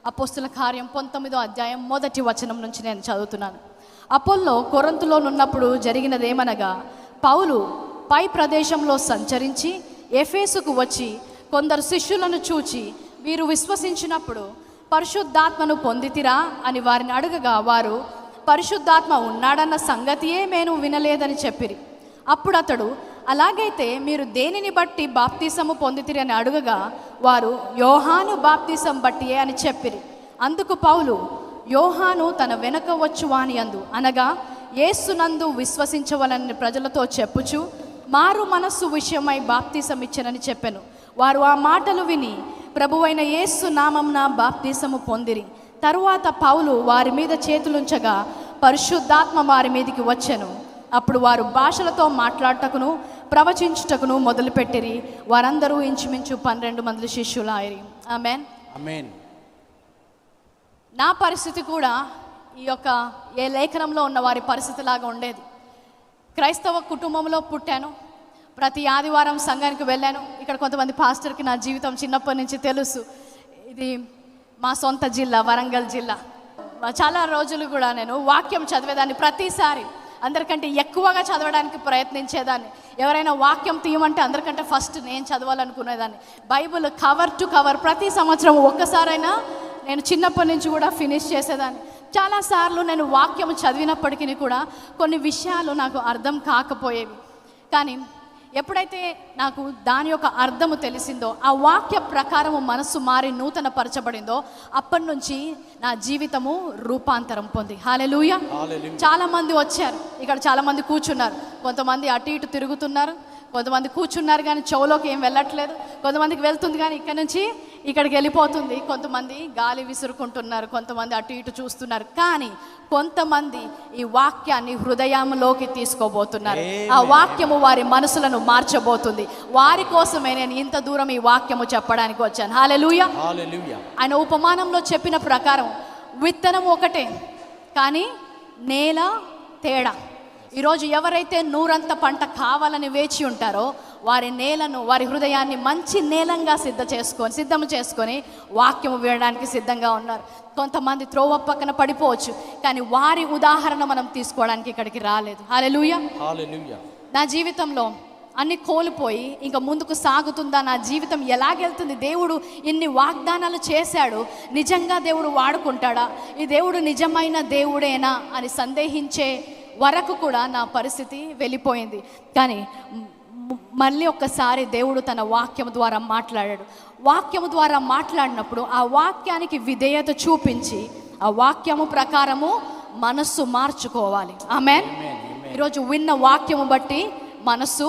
అపోస్తుల కార్యం 19వ అధ్యాయం 1వ వచనం నుంచి నేను చదువుతున్నాను. అపోల్లో కొరింథులో ఉన్నప్పుడు జరిగినదేమనగా, పౌలు పై ప్రదేశంలో సంచరించి ఎఫెసుకు వచ్చి కొందరు శిష్యులను చూచి, వీరు విశ్వసించినప్పుడు పరిశుద్ధాత్మను పొందితిరా అని వారిని అడగగా, వారు పరిశుద్ధాత్మ ఉన్నాడన్న సంగతియే మేము వినలేదని చెప్పిరి. అప్పుడు అతడు, అలాగైతే మీరు దేనిని బట్టి బాప్తిసము పొందితిరి అని అడగగా, వారు యోహాను బాప్తిసం బట్టియే అని చెప్పిరి. అందుకు పౌలు, యోహాను తన వెనక వచ్చువాని యందు అనగా యేసునందు విశ్వసించవలని ప్రజలతో చెప్పుచు మారు మనస్సు విషయమై బాప్తిసం ఇచ్చెనని చెప్పెను. వారు ఆ మాటలు విని ప్రభువైన యేసు నామమున బాప్తిసము పొందిరి. తరువాత పౌలు వారి మీద చేతులుంచగా పరిశుద్ధాత్మ వారి మీదికి వచ్చెను. అప్పుడు వారు భాషలతో మాట్లాడటకును ప్రవచించుటకును మొదలుపెట్టిరి. వారందరూ ఇంచుమించు 12 మంది శిష్యులాయిరి. ఆమేన్. ఆమేన్. నా పరిస్థితి కూడా ఈ యొక్క ఏ లేఖనంలో ఉన్న వారి పరిస్థితిలాగా ఉండేది. క్రైస్తవ కుటుంబంలో పుట్టాను. ప్రతి ఆదివారం సంఘానికి వెళ్ళాను. ఇక్కడ కొంతమంది పాస్టర్కి నా జీవితం చిన్నప్పటి నుంచి తెలుసు. ఇది మా సొంత జిల్లా, వరంగల్ జిల్లా. చాలా రోజులు కూడా నేను వాక్యం చదివేదాన్ని. ప్రతిసారి అందరికంటే ఎక్కువగా చదవడానికి ప్రయత్నించేదాన్ని. ఎవరైనా వాక్యం తీయమంటే అందరికంటే ఫస్ట్ నేను చదవాలనుకునేదాన్ని. బైబిల్ కవర్ టు కవర్ ప్రతి సంవత్సరం ఒక్కసారైనా నేను చిన్నప్పటి నుంచి కూడా ఫినిష్ చేసేదాన్ని. చాలాసార్లు నేను వాక్యం చదివినప్పటికీ కూడా కొన్ని విషయాలు నాకు అర్థం కాకపోయేవి. కానీ ఎప్పుడైతే నాకు దాని యొక్క అర్థము తెలిసిందో, ఆ వాక్య ప్రకారము మనసు మారి నూతన పరచబడిందో, అప్పటి నుంచి నా జీవితము రూపాంతరం పొంది. హల్లెలూయా. చాలామంది వచ్చారు, ఇక్కడ చాలామంది కూర్చున్నారు. కొంతమంది అటు ఇటు తిరుగుతున్నారు, కొంతమంది కూర్చున్నారు కానీ చెవులోకి ఏం వెళ్ళట్లేదు. కొంతమందికి వెళ్తుంది కానీ ఇక్కడ నుంచి ఇక్కడికి వెళ్ళిపోతుంది. కొంతమంది గాలి విసురుకుంటున్నారు, కొంతమంది అటు ఇటు చూస్తున్నారు. కానీ కొంతమంది ఈ వాక్యాన్ని హృదయంలోకి తీసుకోబోతున్నారు. ఆ వాక్యము వారి మనసులను మార్చబోతుంది. వారి కోసమే నేను ఇంత దూరం ఈ వాక్యము చెప్పడానికి వచ్చాను. హల్లెలూయా. ఆయన ఉపమానంలో చెప్పిన ప్రకారం విత్తనం ఒకటే కానీ నేల తేడా. ఈరోజు ఎవరైతే నూరంత పంట కావాలని వేచి ఉంటారో వారి నేలను, వారి హృదయాన్ని మంచి నేలంగా సిద్ధం చేసుకొని వాక్యము వినడానికి సిద్ధంగా ఉన్నారు. కొంతమంది త్రోవ పక్కన పడిపోవచ్చు, కానీ వారి ఉదాహరణ మనం తీసుకోవడానికి ఇక్కడికి రాలేదు. హల్లెలూయా. నా జీవితంలో అన్ని కోల్పోయి ఇంకా ముందుకు సాగుతుందా, నా జీవితం ఎలాగెళ్తుంది, దేవుడు ఇన్ని వాగ్దానాలు చేశాడు, నిజంగా దేవుడు వాడుకుంటాడా, ఈ దేవుడు నిజమైన దేవుడేనా అని సందేహించే వరకు కూడా నా పరిస్థితి వెళ్ళిపోయింది. కానీ మళ్ళీ ఒక్కసారి దేవుడు తన వాక్యం ద్వారా మాట్లాడాడు. వాక్యము ద్వారా మాట్లాడినప్పుడు ఆ వాక్యానికి విధేయత చూపించి ఆ వాక్యము ప్రకారము మనస్సు మార్చుకోవాలి. ఆమేన్. ఈరోజు విన్న వాక్యము బట్టి మనస్సు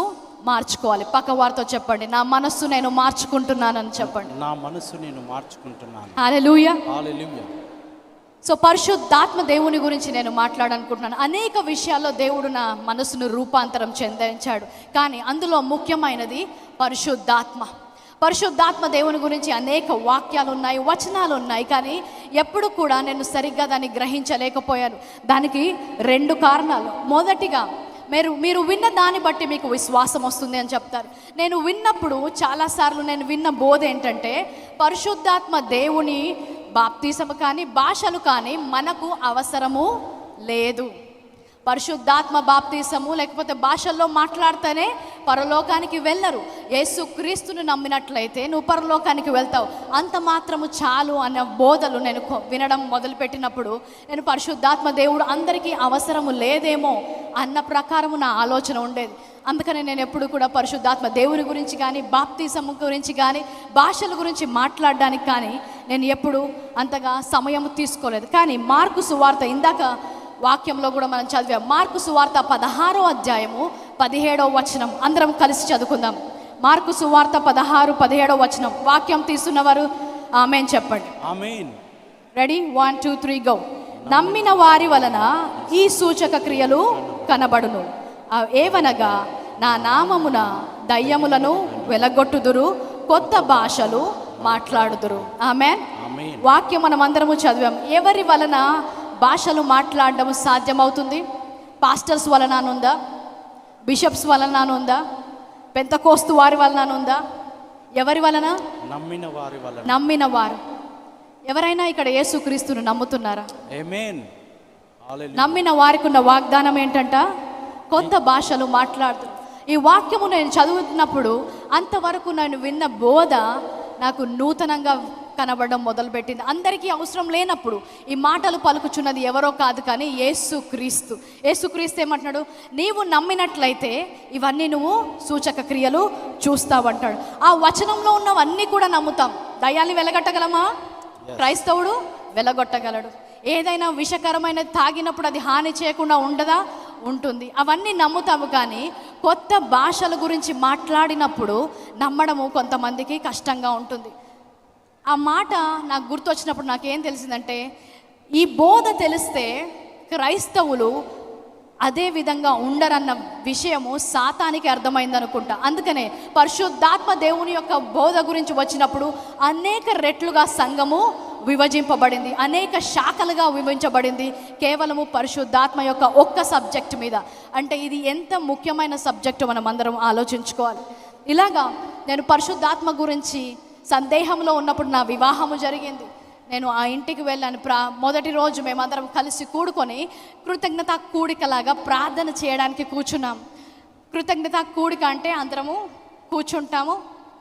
మార్చుకోవాలి. పక్క వారితో చెప్పండి, నా మనస్సు నేను మార్చుకుంటున్నానని చెప్పండి. నా మనస్సు నేను మార్చుకుంటున్నాను. హల్లెలూయా. హల్లెలూయా. సో పరిశుద్ధాత్మ దేవుని గురించి నేను మాట్లాడాలనుకుంటున్నాను. అనేక విషయాల్లో దేవుడు నా మనసును రూపాంతరం చెందించాడు. కానీ అందులో ముఖ్యమైనది పరిశుద్ధాత్మ. పరిశుద్ధాత్మ దేవుని గురించి అనేక వాక్యాలు ఉన్నాయి, వచనాలు ఉన్నాయి. కానీ ఎప్పుడు కూడా నేను సరిగ్గా దాన్ని గ్రహించలేకపోయాను. దానికి 2 కారణాలు. మొదటిగా, మీరు విన్న దాన్ని బట్టి మీకు విశ్వాసం వస్తుంది అని చెప్తారు. నేను విన్నప్పుడు చాలాసార్లు నేను విన్న బోధ ఏంటంటే, పరిశుద్ధాత్మ దేవుని బాప్తిసము కానీ భాషలు కానీ మనకు అవసరము లేదు. పరిశుద్ధాత్మ బాప్తిసము లేకపోతే భాషల్లో మాట్లాడితేనే పరలోకానికి వెళ్ళరు. యేసుక్రీస్తును నమ్మినట్లయితే నువ్వు పరలోకానికి వెళ్తావు, అంత మాత్రము చాలు అన్న బోధలు నేను వినడం మొదలుపెట్టినప్పుడు నేను పరిశుద్ధాత్మ దేవుడు అందరికీ అవసరము లేదేమో అన్న ప్రకారము నా ఆలోచన ఉండేది. అందుకని నేను ఎప్పుడు కూడా పరిశుద్ధాత్మ దేవుని గురించి కానీ బాప్తిసము గురించి కానీ భాషల గురించి మాట్లాడడానికి కానీ నేను ఎప్పుడు అంతగా సమయం తీసుకోలేదు. కానీ మార్కు సువార్త, ఇందాక వాక్యంలో కూడా మనం చదివాం, మార్కు సువార్త 16వ అధ్యాయము 17వ వచనం అందరం కలిసి చదువుకుందాం. మార్కు సువార్త 16-17వ వచనం. వాక్యం తీస్తున్నవారు ఆమేన్ చెప్పండి. ఆమేన్. Ready, 1 2 3 go. నమ్మిన వారి వలన ఈ సూచక క్రియలు కనబడును. ఏవనగా నా నామమున దయ్యములను వెలగొట్టుదురు, కొత్త భాషలు మాట్లాడుదురు. ఆమేన్. వాక్యం మనం అందరము చదివాం. ఎవరి వలన భాషలు మాట్లాడడం సాధ్యమవుతుంది? పాస్టర్స్ వలన ఉందా? బిషప్స్ వలన ఉందా? పెంతెకోస్తు వారి వలన ఉందా? ఎవరి వలన? నమ్మిన వారి వలన. నమ్మిన వారు. ఎవరైనా ఇక్కడ యేసుక్రీస్తును నమ్ముతున్నారా? ఆమేన్. హల్లెలూయా. నమ్మిన వారికి ఉన్న వాగ్దానం ఏంటంట? కొత్త భాషలు మాట్లాడుతూ. ఈ వాక్యము నేను చదువుతున్నప్పుడు అంతవరకు నేను విన్న బోధ నాకు నూతనంగా కనబడడం మొదలుపెట్టింది. అందరికీ అవసరం లేనప్పుడు ఈ మాటలు పలుకుచున్నది ఎవరో కాదు కానీ యేసుక్రీస్తు. యేసుక్రీస్తు ఏమంటున్నాడు? నీవు నమ్మినట్లయితే ఇవన్నీ నువ్వు సూచక క్రియలు చూస్తావంటాడు. ఆ వచనంలో ఉన్నవన్నీ కూడా నమ్ముతాం. దయ్యాన్ని వెలగట్టగలమా? క్రైస్తవుడు వెలగొట్టగలడు. ఏదైనా విషకరమైనది తాగినప్పుడు అది హాని చేయకుండా ఉండదా? ఉంటుంది. అవన్నీ నమ్ముతాము. కానీ కొత్త భాషల గురించి మాట్లాడినప్పుడు నమ్మడము కొంతమందికి కష్టంగా ఉంటుంది. ఆ మాట నాకు గుర్తొచ్చినప్పుడు నాకేం తెలిసిందంటే, ఈ బోధ తెలిస్తే క్రైస్తవులు అదే విధంగా ఉండరన్న విషయము సాతానికి అర్థమైంది అనుకుంటా. అందుకనే పరిశుద్ధాత్మ దేవుని యొక్క బోధ గురించి వచ్చినప్పుడు అనేక రెట్లుగా సంఘము విభజింపబడింది, అనేక శాఖలుగా విభజించబడింది, కేవలము పరిశుద్ధాత్మ యొక్క ఒక్క సబ్జెక్ట్ మీద. అంటే ఇది ఎంత ముఖ్యమైన సబ్జెక్టు మనం అందరం ఆలోచించుకోవాలి. ఇలాగా నేను పరిశుద్ధాత్మ గురించి సందేహంలో ఉన్నప్పుడు నా వివాహము జరిగింది. నేను ఆ ఇంటికి వెళ్ళాను. మొదటి రోజు మేమందరం కలిసి కూడుకొని కృతజ్ఞత కూడికలాగా ప్రార్థన చేయడానికి కూర్చున్నాం. కృతజ్ఞత కూడిక అంటే అందరము కూర్చుంటాము.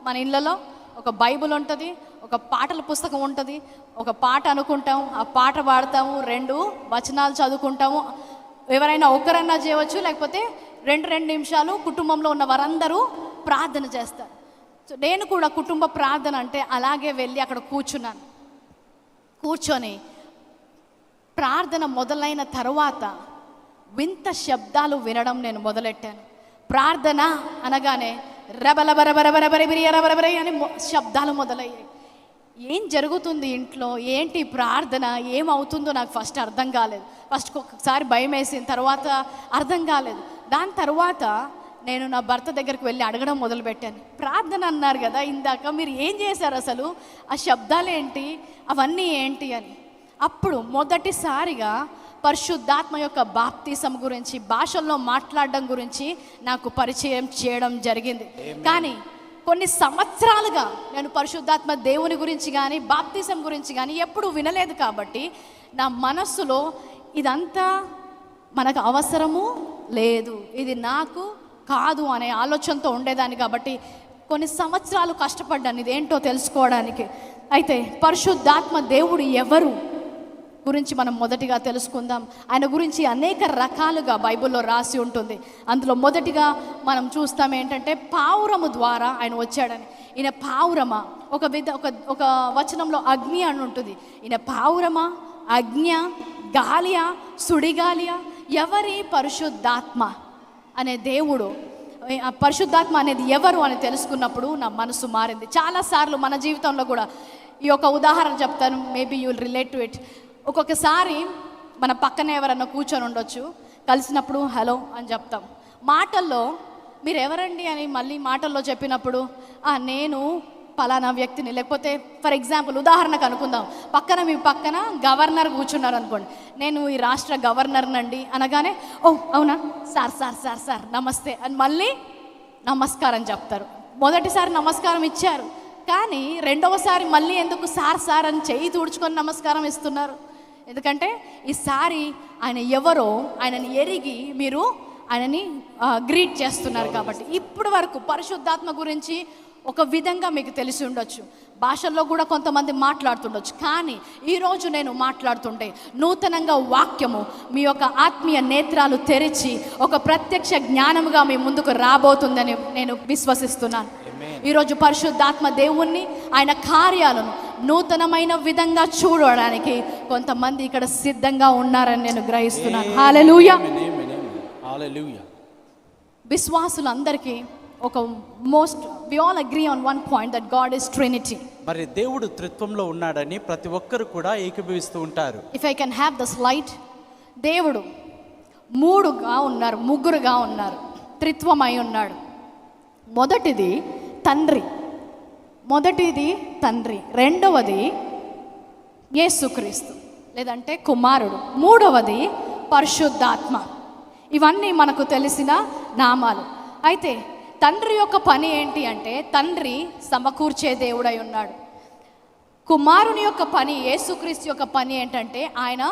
మన ఇళ్ళలో ఒక బైబుల్ ఉంటుంది, ఒక పాటల పుస్తకం ఉంటుంది, ఒక పాట అనుకుంటాము, ఆ పాట పాడతాము, 2 వచనాలు చదువుకుంటాము. ఎవరైనా ఒకరన్నా చేయవచ్చు, లేకపోతే 2 నిమిషాలు కుటుంబంలో ఉన్న వారందరూ ప్రార్థన చేస్తారు. సో నేను కూడా కుటుంబ ప్రార్థన అంటే అలాగే వెళ్ళి అక్కడ కూర్చున్నాను. కూర్చొని ప్రార్థన మొదలైన తర్వాత వింత శబ్దాలు వినడం నేను మొదలెట్టాను. ప్రార్థన అనగానే రబరబరబరబరబరి అని శబ్దాలు మొదలయ్యాయి. ఏం జరుగుతుంది ఇంట్లో, ఏంటి ప్రార్థన, ఏమవుతుందో నాకు ఫస్ట్ అర్థం కాలేదు. ఫస్ట్ ఒక్కసారి భయం వేసిన తర్వాత అర్థం కాలేదు. దాని తర్వాత నేను నా భర్త దగ్గరికి వెళ్ళి అడగడం మొదలుపెట్టాను. ప్రార్థన అన్నారు కదా ఇందాక, మీరు ఏం చేశారు అసలు, ఆ శబ్దాలు ఏంటి, అవన్నీ ఏంటి అని. అప్పుడు మొదటిసారిగా పరిశుద్ధాత్మ యొక్క బాప్తిసం గురించి, భాషల్లో మాట్లాడడం గురించి నాకు పరిచయం చేయడం జరిగింది. కానీ కొన్ని సంవత్సరాలుగా నేను పరిశుద్ధాత్మ దేవుని గురించి కానీ బాప్తిసం గురించి కానీ ఎప్పుడూ వినలేదు. కాబట్టి నా మనస్సులో ఇదంతా మనకు అవసరము లేదు, ఇది నాకు కాదు అనే ఆలోచనతో ఉండేదాన్ని. కాబట్టి కొన్ని సంవత్సరాలు కష్టపడ్డాను ఇదేంటో తెలుసుకోవడానికి. అయితే పరిశుద్ధాత్మ దేవుడు ఎవరు గురించి మనం మొదటిగా తెలుసుకుందాం. ఆయన గురించి అనేక రకాలుగా బైబిల్లో రాసి ఉంటుంది. అందులో మొదటిగా మనం చూస్తాం ఏంటంటే పావురము ద్వారా ఆయన వచ్చాడని. ఈయన పావురమా, ఒక వచనంలో అగ్ని అని ఉంటుంది. ఈయన పావురమా, అగ్ని, గాలియా, సుడిగాలియా, ఎవరి పరిశుద్ధాత్మ అనే దేవుడు, పరిశుద్ధాత్మ అనేది ఎవరు అని తెలుసుకున్నప్పుడు నా మనసు మారింది. చాలాసార్లు మన జీవితంలో కూడా ఈ యొక్క ఉదాహరణ చెప్తాను, maybe you will relate to it. ఒక్కొక్కసారి మన పక్కనే ఎవరన్నా కూర్చొని ఉండొచ్చు, కలిసినప్పుడు హలో అని చెప్తాం. మాటల్లో మీరు ఎవరండి అని మళ్ళీ మాటల్లో చెప్పినప్పుడు నేను పలానా వ్యక్తిని, లేకపోతే ఫర్ ఎగ్జాంపుల్ ఉదాహరణకు అనుకుందాం, మీ పక్కన గవర్నర్ కూర్చున్నారు అనుకోండి, నేను ఈ రాష్ట్ర గవర్నర్నండి అనగానే ఓ అవునా సార్ సార్ సార్ సార్ నమస్తే అని మళ్ళీ నమస్కారం చెప్తారు. మొదటిసారి నమస్కారం ఇచ్చారు, కానీ రెండవసారి మళ్ళీ ఎందుకు సార్ సార్ అని చెయ్యి తుడుచుకొని నమస్కారం ఇస్తున్నారు? ఎందుకంటే ఈసారి ఆయన ఎవరో ఆయనని ఎరిగి మీరు ఆయనని గ్రీట్ చేస్తున్నారు. కాబట్టి ఇప్పటి వరకు పరిశుద్ధాత్మ గురించి ఒక విధంగా మీకు తెలిసి ఉండొచ్చు, భాషల్లో కూడా కొంతమంది మాట్లాడుతుండొచ్చు. కానీ ఈరోజు నేను మాట్లాడుతుంటే నూతనంగా వాక్యము మీ యొక్క ఆత్మీయ నేత్రాలు తెరిచి ఒక ప్రత్యక్ష జ్ఞానముగా మీ ముందుకు రాబోతుందని నేను విశ్వసిస్తున్నాను. ఈరోజు పరిశుద్ధాత్మ దేవుణ్ణి, ఆయన కార్యాలను నూతనమైన విధంగా చూడడానికి కొంతమంది ఇక్కడ సిద్ధంగా ఉన్నారని నేను గ్రహిస్తున్నాను. హల్లెలూయా. విశ్వాసులందరికీ ఒక we all agree on one point that God is Trinity. మరి దేవుడు త్రిత్వంలో ఉన్నాడని ప్రతి ఒక్కరు కూడా ఏకీభవిస్తూ ఉంటారు. If I can have the slide. దేవుడు ముగ్గురుగా ఉన్నారు, త్రిత్వమై ఉన్నాడు. మొదటిది తండ్రి, రెండవది యేసుక్రీస్తు లేదంటే కుమారుడు, మూడవది పరిశుద్ధాత్మ. ఇవన్నీ మనకు తెలిసిన నామాలు. అయితే తండ్రి యొక్క పని ఏంటి అంటే, తండ్రి సమకూర్చే దేవుడై ఉన్నాడు. కుమారుని యొక్క పని, యేసుక్రీస్తు యొక్క పని ఏంటంటే ఆయన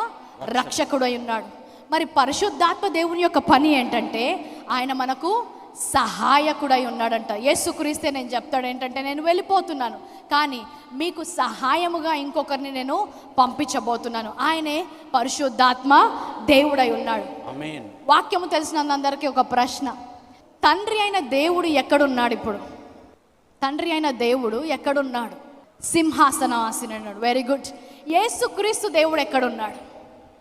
రక్షకుడై ఉన్నాడు. మరి పరిశుద్ధాత్మ దేవుని యొక్క పని ఏంటంటే ఆయన మనకు సహాయకుడై ఉన్నాడంట. యేసుక్రీస్తే నేను చెప్తాడు ఏంటంటే, నేను వెళ్ళిపోతున్నాను కానీ మీకు సహాయముగా ఇంకొకరిని నేను పంపించబోతున్నాను. ఆయనే పరిశుద్ధాత్మ దేవుడై ఉన్నాడు. ఆమేన్. వాక్యము తెలిసినందరికీ ఒక ప్రశ్న, తండ్రి అయిన దేవుడు ఎక్కడున్నాడు? ఇప్పుడు తండ్రి అయిన దేవుడు ఎక్కడున్నాడు? సింహాసనాసీనుడు. Very good. యేసుక్రీస్తు దేవుడు ఎక్కడున్నాడు?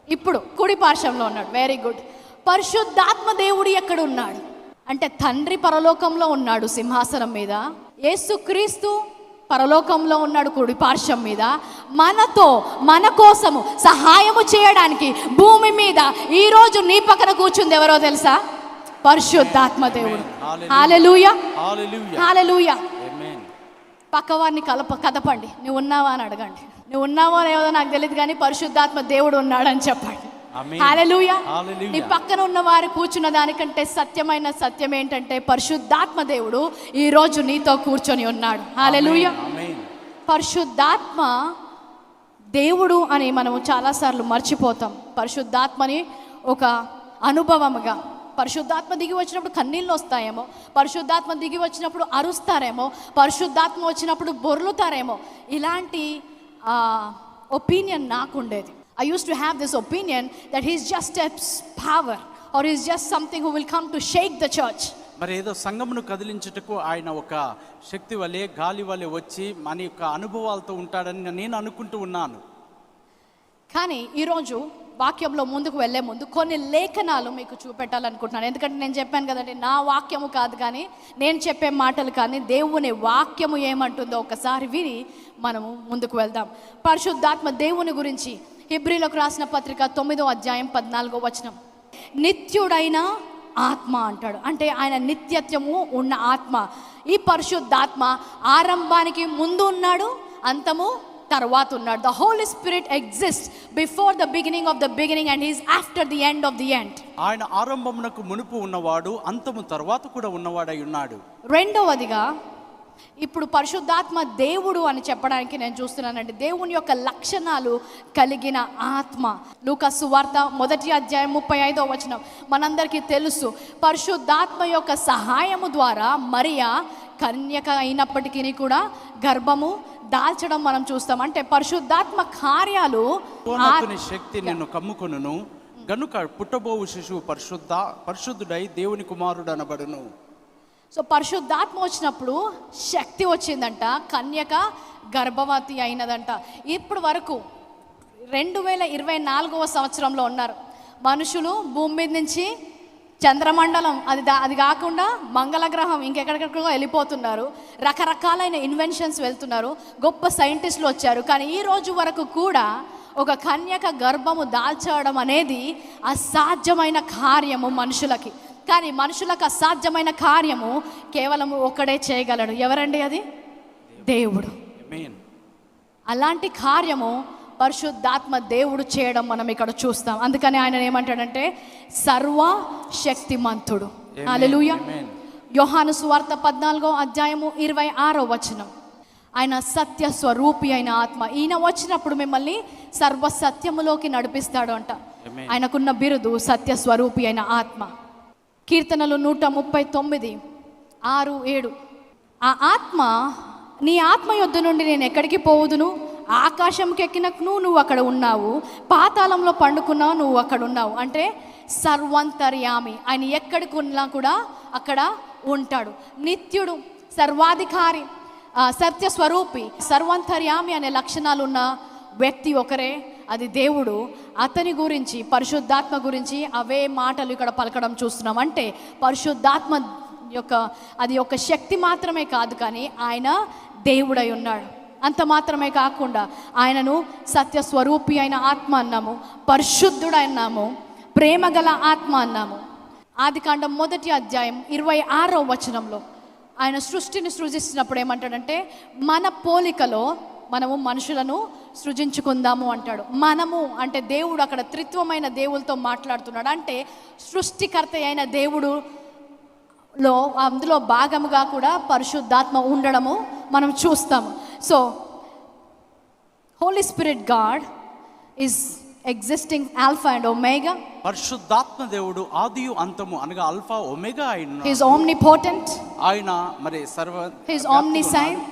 ఇప్పుడు కుడి పార్శ్వంలో ఉన్నాడు. Very good. పరిశుద్ధాత్మ దేవుడు ఎక్కడున్నాడు అంటే తండ్రి పరలోకంలో ఉన్నాడు సింహాసనం మీద, యేసుక్రీస్తు పరలోకంలో ఉన్నాడు కుడి పార్శ్వం మీద. మనతో మన కోసము సహాయము చేయడానికి భూమి మీద ఈరోజు నీ పక్కన కూర్చుంది ఎవరో తెలుసా? పరిశుద్ధాత్మ దేవుడు. హల్లెలూయా, హల్లెలూయా. పక్కవారిని కదపండి, నువ్వు ఉన్నావా అని అడగండి. నువ్వు ఉన్నావో లేదో నాకు తెలియదు కానీ పరిశుద్ధాత్మ దేవుడు ఉన్నాడని చెప్పండి. హల్లెలూయా. నీ పక్కన ఉన్న వారు కూర్చున్న దానికంటే సత్యమైన సత్యం ఏంటంటే పరిశుద్ధాత్మ దేవుడు ఈరోజు నీతో కూర్చొని ఉన్నాడు. హల్లెలూయా. పరిశుద్ధాత్మ దేవుడు అని మనము చాలాసార్లు మర్చిపోతాం. పరిశుద్ధాత్మని ఒక అనుభవముగా, పరిశుద్ధాత్మ దిగి వచ్చినప్పుడు కన్నీళ్ళు వస్తాయేమో, పరిశుద్ధాత్మ దిగి వచ్చినప్పుడు అరుస్తారేమో, పరిశుద్ధాత్మ వచ్చినప్పుడు బొర్లుతారేమో, ఇలాంటి opinion నాకుండేది. I used to have this opinion that he's just a power or he's just something who will come to shake the church. మరి ఏదో సంఘమును కదిలించుటకు ఆయన ఒక శక్తి వలె, గాలి వలె వచ్చి మన యొక్క అనుభవాలతో ఉంటాడని నేను అనుకుంటూ ఉన్నాను. కానీ ఈరోజు వాక్యంలో ముందుకు వెళ్ళే ముందు కొన్ని లేఖనాలు మీకు చూపెట్టాలనుకుంటున్నాను. ఎందుకంటే నేను చెప్పాను కదండి, నా వాక్యము కాదు కానీ నేను చెప్పే మాటలు కానీ దేవుని వాక్యము ఏమంటుందో ఒకసారి విని మనము ముందుకు వెళ్దాం. పరిశుద్ధాత్మ దేవుని గురించి హెబ్రీలకు రాసిన పత్రిక 9వ అధ్యాయం 14వ వచనం, నిత్యుడైన ఆత్మ అంటాడు. అంటే ఆయన నిత్యత్వము ఉన్న ఆత్మ. ఈ పరిశుద్ధాత్మ ఆరంభానికి ముందు ఉన్నాడు, అంతము తర్వాత ఉన్నాడు. The holy spirit exist before the beginning of the beginning and he's after the end of the end. ఆయన ఆరంభమునకు మునుపు ఉన్నవాడు, అంతము తర్వాత కూడా ఉన్నవాడై ఉన్నాడు. రెండవదిగా ఇప్పుడు పరిశుద్ధాత్మ దేవుడు అని చెప్పడానికి నేను చూస్తున్నానండి, దేవుని యొక్క లక్షణాలు కలిగిన ఆత్మ. లూకా సువార్త 1వ అధ్యాయం 35వ వచనం మనందరికీ తెలుసు. పరిశుద్ధాత్మ యొక్క సహాయము ద్వారా మరియా కన్యక అయినప్పటికీ కూడా గర్భము దాల్చడం మనం చూస్తాం. అంటే పరిశుద్ధాత్మ కార్యాలు, శక్తి నిన్ను కమ్ముకొనును గనుక పుట్టబోవు శిశువు పరిశుద్ధుడై దేవుని కుమారుడు అనబడును. సో పరిశుద్ధాత్మ వచ్చినప్పుడు శక్తి వచ్చిందంట, కన్యక గర్భవతి అయినదంట. ఇప్పుడు వరకు 2024వ సంవత్సరంలో ఉన్నారు మనుషులు. భూమి మీద నుంచి చంద్రమండలం అది కాకుండా మంగళగ్రహం ఇంకెక్కడికో వెళ్ళిపోతున్నారు. రకరకాలైన ఇన్వెన్షన్స్ వెళ్తున్నారు, గొప్ప సైంటిస్టులు వచ్చారు. కానీ ఈ రోజు వరకు కూడా ఒక కన్యక గర్భము దాల్చడం అనేది అసాధ్యమైన కార్యము మనుషులకి. కానీ మనుషులకు అసాధ్యమైన కార్యము కేవలం ఒకడే చేయగలడు. ఎవరండి అది? దేవుడు. అలాంటి కార్యము పరిశుద్ధాత్మ దేవుడు చేయడం మనం ఇక్కడ చూస్తాం. అందుకని ఆయన ఏమంటాడంటే సర్వశక్తిమంతుడు. హల్లెలూయా. యోహాను సువార్త 14వ అధ్యాయము 26వ వచనం, ఆయన సత్య స్వరూపి అయిన ఆత్మ. ఈయన వచ్చినప్పుడు మిమ్మల్ని సర్వసత్యములోకి నడిపిస్తాడు అంట. ఆయనకున్న బిరుదు సత్య స్వరూపి అయిన ఆత్మ. కీర్తనలు 139:6-7, ఆ ఆత్మ, నీ ఆత్మ యొద్ద నుండి నేను ఎక్కడికి పోవుదును? ఆకాశంకి ఎక్కినను నువ్వు అక్కడ ఉన్నావు, పాతాళంలో పండుకున్నావు నువ్వు అక్కడ ఉన్నావు. అంటే సర్వంతర్యామి, ఆయన ఎక్కడికి ఉన్నా కూడా అక్కడ ఉంటాడు. నిత్యుడు, సర్వాధికారి, సత్య స్వరూపి, సర్వంతర్యామి అనే లక్షణాలు ఉన్న వ్యక్తి ఒకరే, అది దేవుడు. అతని గురించి, పరిశుద్ధాత్మ గురించి అవే మాటలు ఇక్కడ పలకడం చూస్తున్నాం. అంటే పరిశుద్ధాత్మ యొక్క అది ఒక శక్తి మాత్రమే కాదు కానీ ఆయన దేవుడై ఉన్నాడు. అంత మాత్రమే కాకుండా ఆయనను సత్య స్వరూపి అయిన ఆత్మ అన్నాము, పరిశుద్ధుడన్నాము, ప్రేమగల ఆత్మ అన్నాము. ఆదికాండం 1వ అధ్యాయం 26వ వచనంలో ఆయన సృష్టిని సృజిస్తున్నప్పుడు ఏమంటాడంటే మన పోలికలో మనము మనుషులను సృజించుకుందాము అంటాడు. మనము అంటే దేవుడు అక్కడ త్రిత్వమైన దేవులతో మాట్లాడుతున్నాడు. అంటే సృష్టికర్త అయిన దేవుడులో అందులో భాగముగా కూడా పరిశుద్ధాత్మ ఉండడము మనం చూస్తాము. So Holy Spirit God is existing Alpha and Omega. పరిశుద్ధాత్మ దేవుడు ఆదియు అంతము అనగా ఆల్ఫా ఒమేగా ఆయన. He is omnipotent. ఆయన మరి He is omniscient.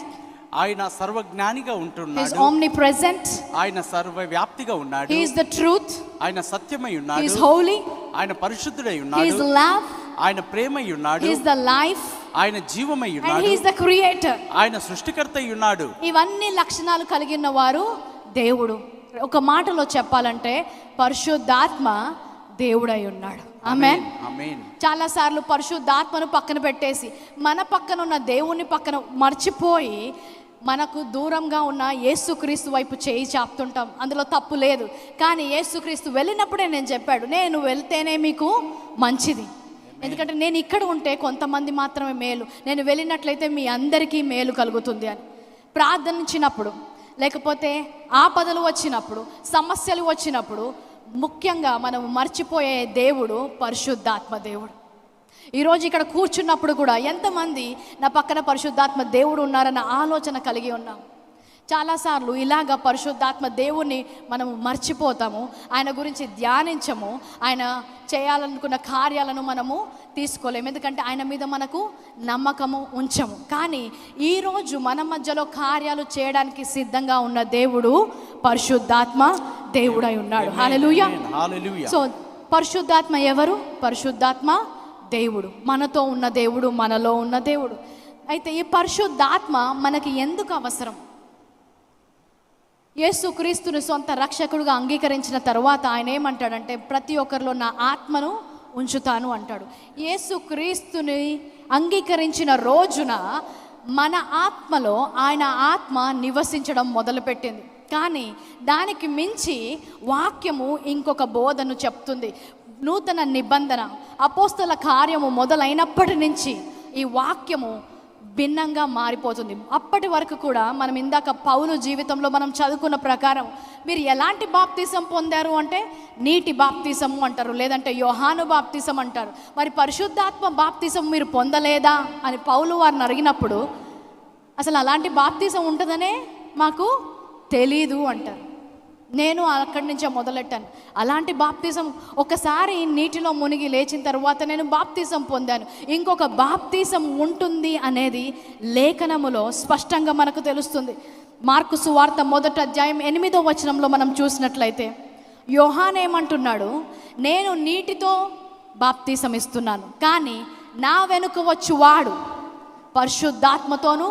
ఆయన సర్వజ్ఞానిగా ఉంటున్నాడు. He is omnipresent. ఆయన సర్వవ్యాప్తిగా ఉన్నాడు. He is the truth. ఆయన సత్యమై ఉన్నాడు. He is holy. ఆయన పరిశుద్ధుడై ఉన్నాడు. He is love. ఆయన ప్రేమై ఉన్నాడు. He is the life. ఆయన జీవమై ఉన్నాడు. And he is the creator. ఆయన సృష్టికర్త అయి ఉన్నాడు. ఇవన్నీ లక్షణాలు కలిగిన వారు దేవుడు. ఒక మాటలో చెప్పాలంటే పరిశుద్ధాత్మ దేవుడై ఉన్నాడు. ఆమేన్. ఆమేన్. చాలా సార్లు పరిశుద్ధాత్మను పక్కన పెట్టేసి మన పక్కన ఉన్న దేవుని పక్కన మర్చిపోయి మనకు దూరంగా ఉన్న యేసుక్రీస్తు వైపు చేయి చాపుతుంటాం. అందులో తప్పు లేదు. కానీ యేసుక్రీస్తు వెళ్ళినప్పుడే నేను చెప్పాడు, నేను వెళ్తేనే మీకు మంచిది. ఎందుకంటే నేను ఇక్కడ ఉంటే కొంతమంది మాత్రమే మేలు, నేను వెళ్ళినట్లయితే మీ అందరికీ మేలు కలుగుతుంది అని. ప్రార్థించినప్పుడు, లేకపోతే ఆపదలు వచ్చినప్పుడు, సమస్యలు వచ్చినప్పుడు ముఖ్యంగా మనం మర్చిపోయే దేవుడు పరిశుద్ధాత్మ దేవుడు. ఈరోజు ఇక్కడ కూర్చున్నప్పుడు కూడా ఎంతమంది నా పక్కన పరిశుద్ధాత్మ దేవుడు ఉన్నారన్న ఆలోచన కలిగి ఉన్నాం. చాలాసార్లు ఇలాగ పరిశుద్ధాత్మ దేవుణ్ణి మనము మర్చిపోతాము, ఆయన గురించి ధ్యానించము, ఆయన చేయాలనుకున్న కార్యాలను మనము తీసుకోలేము, ఎందుకంటే ఆయన మీద మనకు నమ్మకము ఉంచము. కానీ ఈరోజు మన మధ్యలో కార్యాలు చేయడానికి సిద్ధంగా ఉన్న దేవుడు పరిశుద్ధాత్మ దేవుడై ఉన్నాడు. హల్లెలూయా. సో పరిశుద్ధాత్మ ఎవరు? పరిశుద్ధాత్మ దేవుడు, మనతో ఉన్న దేవుడు, మనలో ఉన్న దేవుడు. అయితే ఈ పరిశుద్ధాత్మ మనకి ఎందుకు అవసరం? యేసుక్రీస్తుని సొంత రక్షకుడుగా అంగీకరించిన తర్వాత ఆయన ఏమంటాడంటే, ప్రతి ఒక్కరిలో నా ఆత్మను ఉంచుతాను అంటాడు. యేసుక్రీస్తుని అంగీకరించిన రోజున మన ఆత్మలో ఆయన ఆత్మ నివసించడం మొదలుపెట్టింది. కానీ దానికి మించి వాక్యము ఇంకొక బోధను చెప్తుంది. నూతన నిబంధన అపోస్తల కార్యము మొదలైనప్పటి నుంచి ఈ వాక్యము భిన్నంగా మారిపోతుంది. అప్పటి వరకు కూడా మనం ఇందాక పౌలు జీవితంలో మనం చదువుకున్న ప్రకారం మీరు ఎలాంటి బాప్తిసం పొందారు అంటే నీటి బాప్తిసము అంటారు, లేదంటే యోహాను బాప్తిసం అంటారు. మరి పరిశుద్ధాత్మ బాప్తిసం మీరు పొందలేదా అని పౌలు వారిని అడిగినప్పుడు అసలు అలాంటి బాప్తిసం ఉంటుందనే మాకు తెలీదు అంటారు. నేను అక్కడి నుంచే మొదలెట్టాను. అలాంటి బాప్తిజం ఒకసారి నీటిలో మునిగి లేచిన తర్వాత నేను బాప్తిజం పొందాను, ఇంకొక బాప్తిజం ఉంటుంది అనేది లేఖనములో స్పష్టంగా మనకు తెలుస్తుంది. మార్కు సువార్త 1వ అధ్యాయం 8వ వచనంలో మనం చూసినట్లయితే యోహాను ఏమంటున్నాడు, నేను నీటితో బాప్తిజం ఇస్తున్నాను, కానీ నా వెనుక వచ్చువాడు పరిశుద్ధాత్మతోనూ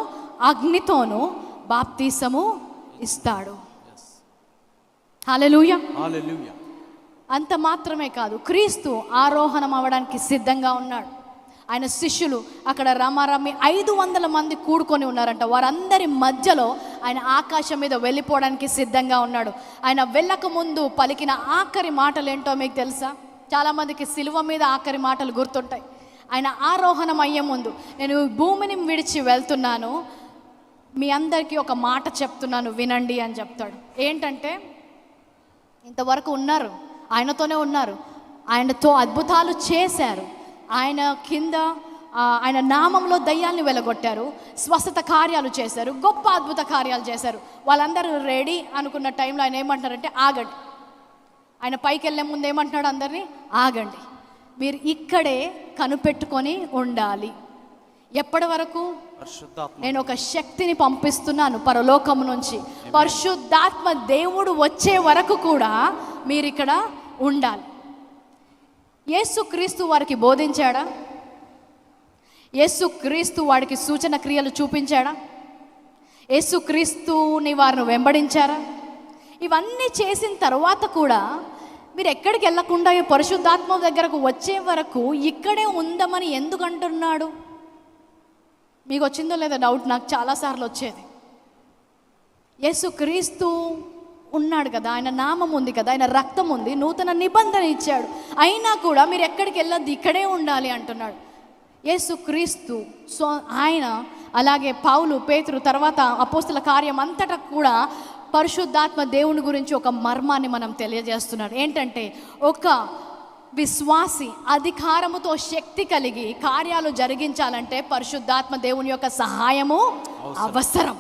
అగ్నితోనూ బాప్తిజము ఇస్తాడు. హల్లెలూయా. హల్లెలూయా. అంత మాత్రమే కాదు, క్రీస్తు ఆరోహణం అవ్వడానికి సిద్ధంగా ఉన్నాడు. ఆయన శిష్యులు అక్కడ రమారమి 500 మంది కూడుకొని ఉన్నారంట. వారందరి మధ్యలో ఆయన ఆకాశం మీద వెళ్ళిపోవడానికి సిద్ధంగా ఉన్నాడు. ఆయన వెళ్ళక ముందు పలికిన ఆఖరి మాటలు ఏంటో మీకు తెలుసా? చాలామందికి సిలువ మీద ఆఖరి మాటలు గుర్తుంటాయి. ఆయన ఆరోహణం అయ్యే ముందు, నేను భూమిని విడిచి వెళ్తున్నాను, మీ అందరికీ ఒక మాట చెప్తున్నాను వినండి అని చెప్తాడు. ఏంటంటే, ఇంతవరకు ఉన్నారు, ఆయనతోనే ఉన్నారు, ఆయనతో అద్భుతాలు చేశారు, ఆయన కింద ఆయన నామంలో దయ్యాల్ని వెలగొట్టారు, స్వస్థత కార్యాలు చేశారు, గొప్ప అద్భుత కార్యాలు చేశారు. వాళ్ళందరూ రెడీ అనుకున్న టైంలో ఆయన ఏమంటారంటే ఆగండి. ఆయన పైకి వెళ్ళే ముందు ఏమంటున్నాడు అందరినీ, ఆగండి, మీరు ఇక్కడే కనిపెట్టుకొని ఉండాలి. ఎప్పటి వరకు? నేను ఒక శక్తిని పంపిస్తున్నాను పరలోకము నుంచి, పరిశుద్ధాత్మ దేవుడు వచ్చే వరకు కూడా మీరు ఇక్కడ ఉండాలి. యేసుక్రీస్తు వారికి బోధించాడా? యేసుక్రీస్తు వాడికి సూచన క్రియలు చూపించాడా? యేసుక్రీస్తుని వారిని వెంబడించారా? ఇవన్నీ చేసిన తర్వాత కూడా మీరు ఎక్కడికి వెళ్ళకుండా ఈ పరిశుద్ధాత్మ దగ్గరకు వచ్చే వరకు ఇక్కడే ఉందామని ఎందుకు అంటున్నాడు? మీకు వచ్చిందో లేదో డౌట్, నాకు చాలాసార్లు వచ్చేది. యేసుక్రీస్తు ఉన్నాడు కదా, ఆయన నామం ఉంది కదా, ఆయన రక్తం ఉంది, నూతన నిబంధన ఇచ్చాడు, అయినా కూడా మీరు ఎక్కడికి వెళ్ళొద్దు, ఇక్కడే ఉండాలి అంటున్నాడు యేసుక్రీస్తు. సో ఆయన అలాగే పౌలు, పేతురు, తర్వాత అపోస్తల కార్యం అంతటా కూడా పరిశుద్ధాత్మ దేవుని గురించి ఒక మర్మాన్ని మనం తెలియజేస్తున్నాడు. ఏంటంటే, ఒక విశ్వాసి అధికారముతో శక్తి కలిగి కార్యాలు జరిగించాలంటే పరిశుద్ధాత్మ దేవుని యొక్క సహాయము అవసరం.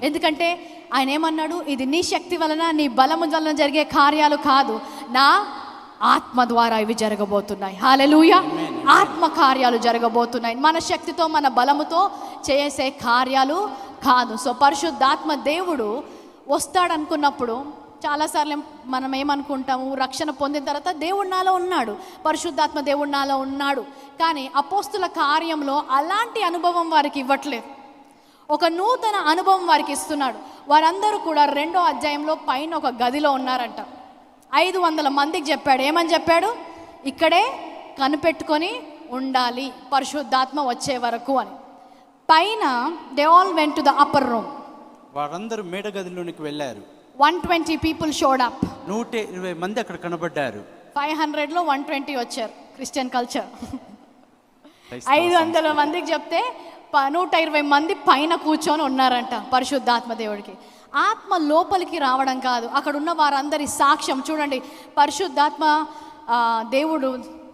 ఎందుకంటే ఆయన ఏమన్నాడు, ఇది నీ శక్తి వలన నీ బలము వలన జరిగే కార్యాలు కాదు, నా ఆత్మ ద్వారా ఇవి జరగబోతున్నాయి. హల్లెలూయా. ఆత్మ కార్యాలు జరగబోతున్నాయి, మన శక్తితో మన బలముతో చేసే కార్యాలు కాదు. సో పరిశుద్ధాత్మ దేవుడు వస్తాడనుకున్నప్పుడు చాలాసార్లు మనం ఏమనుకుంటాము, రక్షణ పొందిన తర్వాత దేవుడు నాలో ఉన్నాడు, పరిశుద్ధాత్మ దేవుడు నాలో ఉన్నాడు. కానీ అపోస్తుల కార్యంలో అలాంటి అనుభవం వారికి ఇవ్వట్లేదు, ఒక నూతన అనుభవం వారికి ఇస్తున్నాడు. వారందరూ కూడా 2వ అధ్యాయంలో పైన ఒక గదిలో ఉన్నారంట. 500 మందికి చెప్పాడు, ఏమని చెప్పాడు, ఇక్కడే కనిపెట్టుకొని ఉండాలి పరిశుద్ధాత్మ వచ్చే వరకు అని. పైన they all went to the upper room. వారందరూ మేడ గదిలోనికి వెళ్ళారు. 120 పీపుల్ షోడ్ అప్. 120 మంది అక్కడ కనబడ్డారు. 500లో 120 వచ్చారు. Christian culture. 500 మందికి చెప్తే 120 మంది పైన కూర్చొని ఉన్నారంట పరిశుద్ధాత్మ దేవుడికి. ఆత్మ లోపలికి రావడం కాదు, అక్కడ ఉన్న వారందరి సాక్ష్యం చూడండి. పరిశుద్ధాత్మ దేవుడు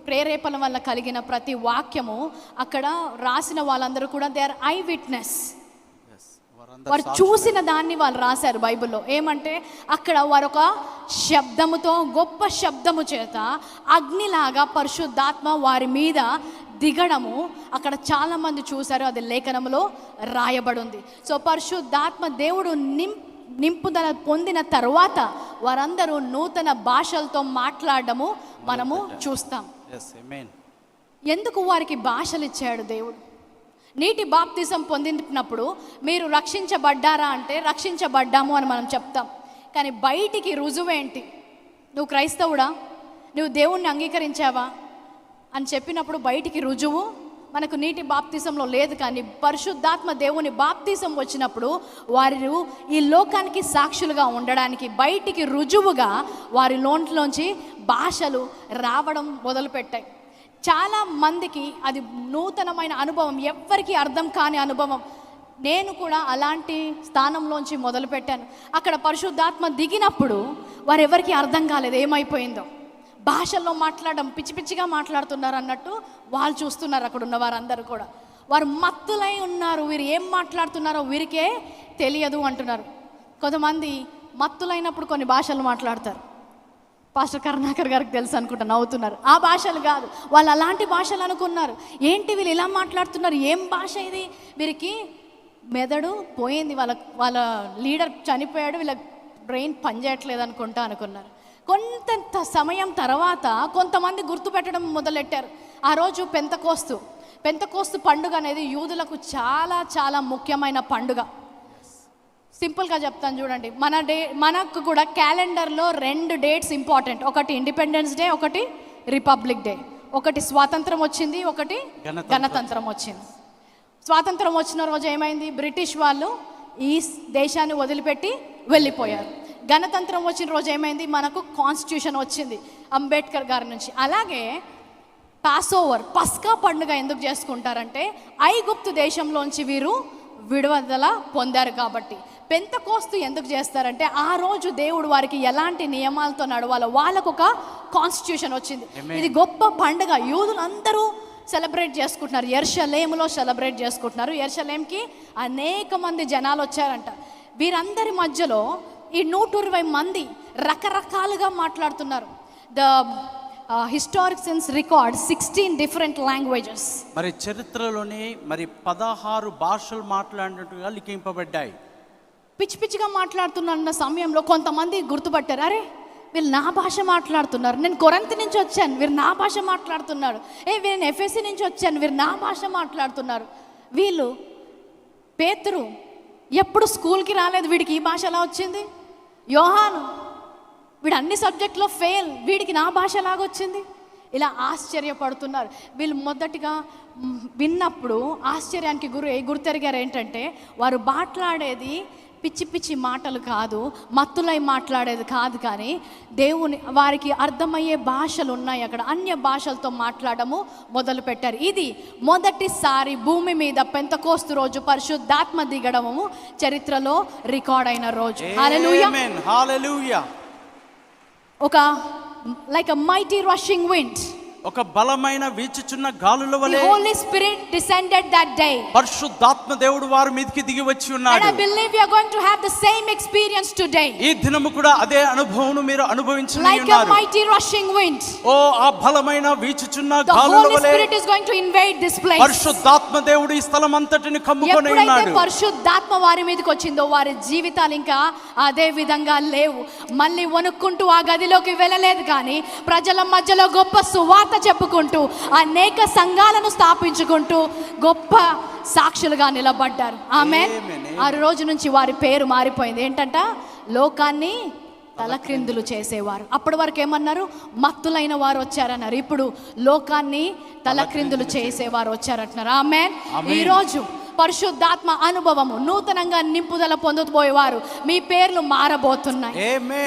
ప్రేరేపణ వల్ల కలిగిన ప్రతి వాక్యము అక్కడ రాసిన వాళ్ళందరూ కూడా దే ఆర్ ఐ విట్నెస్. వారు చూసిన దాన్ని వాళ్ళు రాశారు బైబిల్లో. ఏమంటే అక్కడ వారు ఒక శబ్దముతో, గొప్ప శబ్దము చేత అగ్నిలాగా పరిశుద్ధాత్మ వారి మీద దిగడము అక్కడ చాలామంది చూశారు, అది లేఖనంలో రాయబడి ఉంది. సో పరిశుద్ధాత్మ దేవుడు నింపుదల పొందిన తర్వాత వారందరూ నూతన భాషలతో మాట్లాడడము మనము చూస్తాం. ఎందుకు వారికి భాషలు ఇచ్చాడు దేవుడు? నీటి బాప్తిజం పొందినప్పుడు మీరు రక్షించబడ్డారా అంటే రక్షించబడ్డాము అని మనం చెప్తాం. కానీ బయటికి రుజువేంటి? నువ్వు క్రైస్తవుడా, నువ్వు దేవుణ్ణి అంగీకరించావా అని చెప్పినప్పుడు బయటికి రుజువు మనకు నీటి బాప్తిజంలో లేదు. కానీ పరిశుద్ధాత్మ దేవుని బాప్తిజం వచ్చినప్పుడు వారు ఈ లోకానికి సాక్షులుగా ఉండడానికి బయటికి రుజువుగా వారి నోట్లోంచి భాషలు రావడం మొదలుపెట్టాయి. చాలా మందికి అది నూతనమైన అనుభవం, ఎవ్వరికీ అర్థం కాని అనుభవం. నేను కూడా అలాంటి స్థానంలోంచి మొదలుపెట్టాను. అక్కడ పరిశుద్ధాత్మ దిగినప్పుడు వారెవరికి అర్థం కాలేదు ఏమైపోయిందో. భాషల్లో మాట్లాడడం, పిచ్చి పిచ్చిగా మాట్లాడుతున్నారు అన్నట్టు వాళ్ళు చూస్తున్నారు. అక్కడ ఉన్న వారందరూ కూడా వారు మత్తులై ఉన్నారు, వీరు ఏం మాట్లాడుతున్నారో వీరికే తెలియదు అంటున్నారు. కొంతమంది మత్తులైనప్పుడు కొన్ని భాషలు మాట్లాడతారు. పాస్టర్ కరుణాకర్ గారికి తెలుసు అనుకుంటా, నవ్వుతున్నారు. ఆ భాషలు కాదు, వాళ్ళు అలాంటి భాషలు అనుకున్నారు. ఏంటి వీళ్ళు ఇలా మాట్లాడుతున్నారు, ఏం భాష ఇది? వీరికి మెదడు పోయింది, వాళ్ళ లీడర్ చనిపోయాడు, వీళ్ళ బ్రెయిన్ పనిచేయట్లేదు అనుకుంటా అనుకున్నారు. కొంత సమయం తర్వాత కొంతమంది గుర్తుపెట్టడం మొదలెట్టారు. ఆ రోజు పెంతకోస్తు పండుగ అనేది యూదులకు చాలా చాలా ముఖ్యమైన పండుగ. సింపుల్గా చెప్తాను చూడండి, మనకు కూడా క్యాలెండర్లో 2 డేట్స్ ఇంపార్టెంట్. ఒకటి ఇండిపెండెన్స్ డే, ఒకటి రిపబ్లిక్ డే. ఒకటి స్వాతంత్రం వచ్చింది, ఒకటి గణతంత్రం వచ్చింది. స్వాతంత్రం వచ్చిన రోజు ఏమైంది? బ్రిటిష్ వాళ్ళు ఈ దేశాన్ని వదిలిపెట్టి వెళ్ళిపోయారు. గణతంత్రం వచ్చిన రోజు ఏమైంది? మనకు కాన్స్టిట్యూషన్ వచ్చింది అంబేద్కర్ గారి నుంచి. అలాగే పస్కా పండుగ ఎందుకు చేసుకుంటారంటే ఐగుప్తు దేశంలోంచి వీరు విడుదల పొందారు కాబట్టి. పెంతకోస్తు ఎందుకు చేస్తారంటే ఆ రోజు దేవుడు వారికి ఎలాంటి నియమాలతో నడవాలో వాళ్ళకు ఒక కాన్స్టిట్యూషన్ వచ్చింది. ఇది గొప్ప పండుగ, యూదులందరూ సెలబ్రేట్ చేసుకుంటున్నారు. యెరూషలేములో సెలబ్రేట్ చేసుకుంటున్నారు. యెరూషలేంకి అనేక మంది జనాలు వచ్చారంట. వీరందరి మధ్యలో ఈ 120 మంది రకరకాలుగా మాట్లాడుతున్నారు. The historians record 16 different languages. మరి చరిత్రలోనే 16 భాషలు మాట్లాడినట్టుగా లిఖింపబడ్డాయి. పిచ్చి పిచ్చిగా మాట్లాడుతున్న సమయంలో కొంతమంది గుర్తుపట్టారు, అరే వీళ్ళు నా భాష మాట్లాడుతున్నారు, నేను కొరింథీ నుంచి వచ్చాను వీరు నా భాష మాట్లాడుతున్నారు, వీరు ఎఫెసీ నుంచి వచ్చాను వీరు నా భాష మాట్లాడుతున్నారు. వీళ్ళు పేతురు ఎప్పుడు స్కూల్కి రాలేదు, వీడికి ఈ భాష ఎలా వచ్చింది? యోహాను వీడు అన్ని సబ్జెక్టులో ఫెయిల్, వీడికి నా భాష ఎలాగొచ్చింది? ఇలా ఆశ్చర్యపడుతున్నారు. వీళ్ళు మొదటిగా విన్నప్పుడు ఆశ్చర్యానికి గుర్తెరిగారు ఏంటంటే వారు మాట్లాడేది పిచ్చి పిచ్చి మాటలు కాదు, మత్తులై మాట్లాడేది కాదు, కానీ దేవుని వారికి అర్థమయ్యే భాషలు ఉన్నాయి. అక్కడ అన్య భాషలతో మాట్లాడము మొదలుపెట్టారు. ఇది మొదటిసారి భూమి మీద పెంతకోస్తు రోజు పరిశుద్ధాత్మ దిగడము చరిత్రలో రికార్డ్ అయిన రోజు. హల్లెలూయా. ఒక like a mighty rushing wind, ఒక బలమైన వీచుచున్న గాలుల The వలె Holy Spirit descended that day. పరిశుద్ధాత్మ దేవుడు వారి మీదకి దిగి వచ్చి And ఉన్నాడు. I believe we are going to have the same experience today. ఈ దినము కూడా అదే అనుభవం మీరు అనుభవించి Like a ఉన్నారు. mighty rushing wind. ఓ ఆ బలమైన వీచుచున్న The గాలుల Holy వలె Spirit is going to invade this place. పరిశుద్ధాత్మ దేవుడు ఈ స్థలం అంతటిని కమ్ముకొని ఎప్పుడైతే ఉన్నాడు. పరిశుద్ధాత్మ వారి మీదకి వచ్చిందో వారి జీవితాలు ఇంకా అదే విధంగా లేవు. మళ్ళీ వణుక్కుంటూ ఆ గదిలోకి వెళ్ళలేదు, కానీ ప్రజల మధ్యలో గొప్ప సువార్త చెప్పుకుంటూ అనేక సంఘాలను స్థాపించుకుంటూ గొప్ప సాక్షులుగా నిలబడ్డారు. ఆమేన్. ఆ రోజు నుంచి వారి పేరు మారిపోయింది. ఏంటంట? లోకాన్ని తలక్రిందులు చేసేవారు. అప్పటి వరకు ఏమన్నారు? మత్తులైన వారు వచ్చారన్నారు. ఇప్పుడు లోకాన్ని తలక్రిందులు చేసేవారు వచ్చారంటున్నారు. ఆమేన్. ఈరోజు పరిశుద్ధాత్మ అనుభవము నూతనంగా నింపుదల పొందబోయేవారు మీ పేర్లు మారబోతున్నాయి.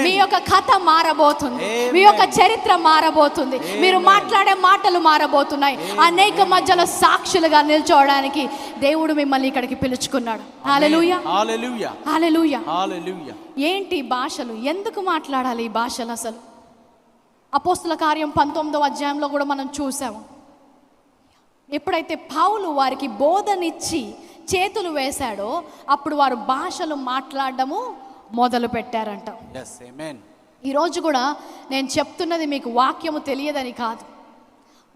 మీ యొక్క కథ మారబోతుంది. మీ యొక్క చరిత్ర మారబోతుంది. మీరు మాట్లాడే మాటలు మారబోతున్నాయి. అనేక మధ్యలో సాక్షులుగా నిల్చోవడానికి దేవుడు మిమ్మల్ని ఇక్కడికి పిలుచుకున్నాడు. హల్లెలూయా, హల్లెలూయా, హల్లెలూయా, హల్లెలూయా. ఏంటి భాషలు? ఎందుకు మాట్లాడాలి ఈ భాషలు? అసలు అపోస్తుల కార్యం 19వ అధ్యాయంలో కూడా మనం చూసాము. ఎప్పుడైతే పౌలు వారికి బోధనిచ్చి చేతులు వేశాడో అప్పుడు వారు భాషలు మాట్లాడడము మొదలు పెట్టారంట. yes amen. ఈరోజు కూడా నేను చెప్తున్నది మీకు వాక్యము తెలియదని కాదు,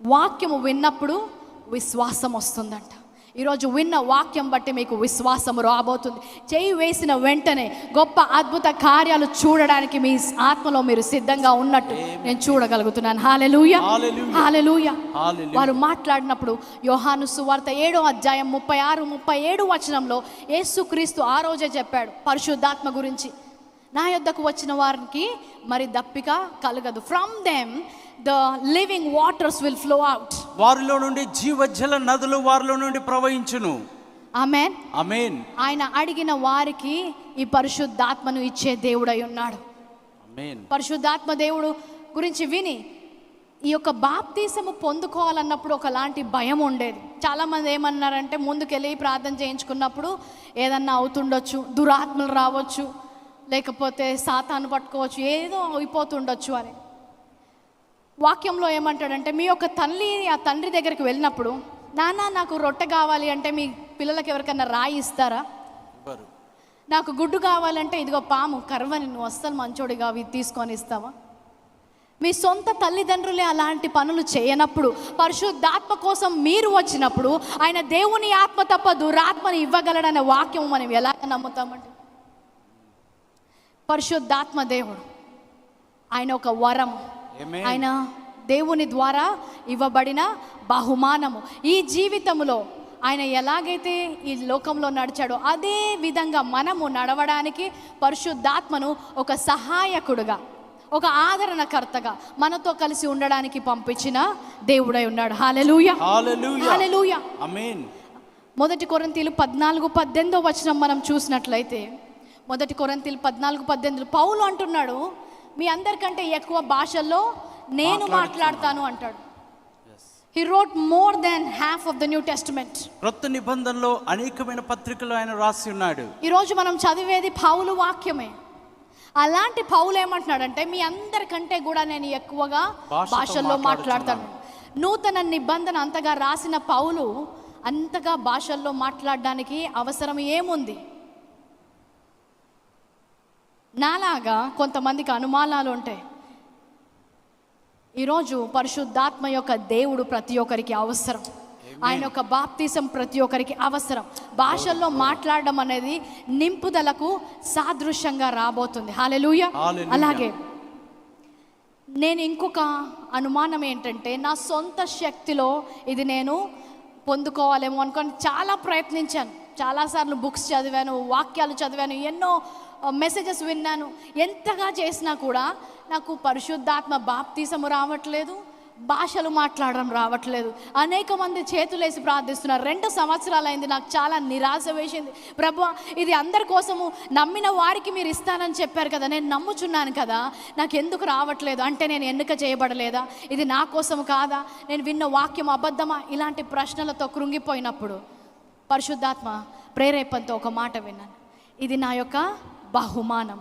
వాక్యము విన్నప్పుడు విశ్వాసం వస్తుందంట. ఈరోజు విన్న వాక్యం బట్టి మీకు విశ్వాసం రాబోతుంది. చేయి వేసిన వెంటనే గొప్ప అద్భుత కార్యాలు చూడడానికి మీ ఆత్మలో మీరు సిద్ధంగా ఉన్నట్టు నేను చూడగలుగుతున్నాను. హల్లెలూయా, హల్లెలూయా. వారు మాట్లాడినప్పుడు యోహాను సువార్త 7వ అధ్యాయం 36-37 వచనంలో యేసుక్రీస్తు ఆ రోజే చెప్పాడు పరిశుద్ధాత్మ గురించి. నా యొద్దకు వచ్చిన వారికి మరి దప్పిక కలగదు. From them the living waters will flow out. వారిలో నుండి జీవజల నదులు వారిలో నుండి ప్రవహించును. ఆమేన్, ఆమేన్. ఆయన అడిగిన వారికి ఈ పరిశుద్ధాత్మను ఇచ్చే దేవుడై ఉన్నాడు. ఆమేన్. పరిశుద్ధాత్మ దేవుడు గురించి విని ఈ యొక్క బాప్తీసము పొందుకోవాలన్నప్పుడు ఒకలాంటి భయం ఉండేది. చాలామంది ఏమన్నారంటే ముందుకెళ్ళి ప్రార్థన చేయించుకున్నప్పుడు ఏదన్నా అవుతుండొచ్చు, దురాత్మలు రావచ్చు, లేకపోతే సాతాను పట్టుకోవచ్చు, ఏదో అయిపోతుండొచ్చు అని. వాక్యంలో ఏమంటాడంటే మీ యొక్క తల్లి ఆ తండ్రి దగ్గరికి వెళ్ళినప్పుడు నాన్న నాకు రొట్టె కావాలి అంటే మీ పిల్లలకి ఎవరికన్నా రాయి ఇస్తారా? నాకు గుడ్డు కావాలంటే ఇదిగో పాము కర్వని నువ్వు అస్సలు మంచోడిగా అవి తీసుకొని ఇస్తావా? మీ సొంత తల్లిదండ్రులే అలాంటి పనులు చేయనప్పుడు పరిశుద్ధాత్మ కోసం మీరు వచ్చినప్పుడు ఆయన దేవుని ఆత్మ తప్ప దురాత్మని ఇవ్వగలడనే వాక్యం మనం ఎలాగ నమ్ముతామండి? పరిశుద్ధాత్మ దేవుడు ఆయన ఒక వరం, ఆయన దేవుని ద్వారా ఇవ్వబడిన బహుమానము. ఈ జీవితంలో ఆయన ఎలాగైతే ఈ లోకంలో నడిచాడో అదే విధంగా మనము నడవడానికి పరిశుద్ధాత్మను ఒక సహాయకుడుగా, ఒక ఆదరణకర్తగా మనతో కలిసి ఉండడానికి పంపించిన దేవుడై ఉన్నాడు. హల్లెలూయా, హల్లెలూయా, ఆమేన్. 1 కొరింథీయులు 14-18 వచనం మనం చూసినట్లయితే 1 కొరింథీయులు 14-18 పౌలు అంటున్నాడు మీ అందరికంటే ఎక్కువ భాషల్లో నేను మాట్లాడతాను అంటాడు. He wrote more than half of the New Testament. క్రొత్త నిబంధనలో అనేకమైన పత్రికలు ఆయన రాసి ఉన్నాడు. ఈరోజు మనం చదివేది పౌలు వాక్యమే. అలాంటి పౌలు ఏమంటున్నాడంటే మీ అందరికంటే కూడా నేను ఎక్కువగా భాషల్లో మాట్లాడతాను. నూతన నిబంధన అంతగా రాసిన పౌలు అంతగా భాషల్లో మాట్లాడడానికి అవసరం ఏముంది? నాలాగా కొంతమందికి అనుమానాలు ఉంటాయి. ఈరోజు పరిశుద్ధాత్మ యొక్క దేవుడు ప్రతి ఒక్కరికి అవసరం. ఆయన యొక్క బాప్తిసం ప్రతి ఒక్కరికి అవసరం. భాషల్లో మాట్లాడడం అనేది నింపుదలకు సాదృశ్యంగా రాబోతుంది. హల్లెలూయా. అలాగే నేను ఇంకొక అనుమానం ఏంటంటే నా సొంత శక్తిలో ఇది నేను పొందుకోవాలేమో అనుకొని చాలా ప్రయత్నించాను. చాలాసార్లు బుక్స్ చదివాను, వాక్యాలు చదివాను, ఎన్నో మెసేజెస్ విన్నాను. ఎంతగా చేసినా కూడా నాకు పరిశుద్ధాత్మ బాప్తిసము రావట్లేదు, భాషలు మాట్లాడడం రావట్లేదు. అనేక మంది చేతులేసి ప్రార్థిస్తున్నారు. 2 సంవత్సరాలు అయింది. నాకు చాలా నిరాశ వేసింది. ప్రభువా ఇది అందరి కోసము నమ్మిన వారికి మీరు ఇస్తానని చెప్పారు కదా, నేను నమ్ముచున్నాను కదా, నాకు ఎందుకు రావట్లేదు? అంటే నేను ఎన్నిక చేయబడలేదా? ఇది నా కోసం కాదా? నేను విన్న వాక్యం అబద్ధమా? ఇలాంటి ప్రశ్నలతో కృంగిపోయినప్పుడు పరిశుద్ధాత్మ ప్రేరేపణతో ఒక మాట విన్నాను. ఇది నా యొక్క బహుమానం,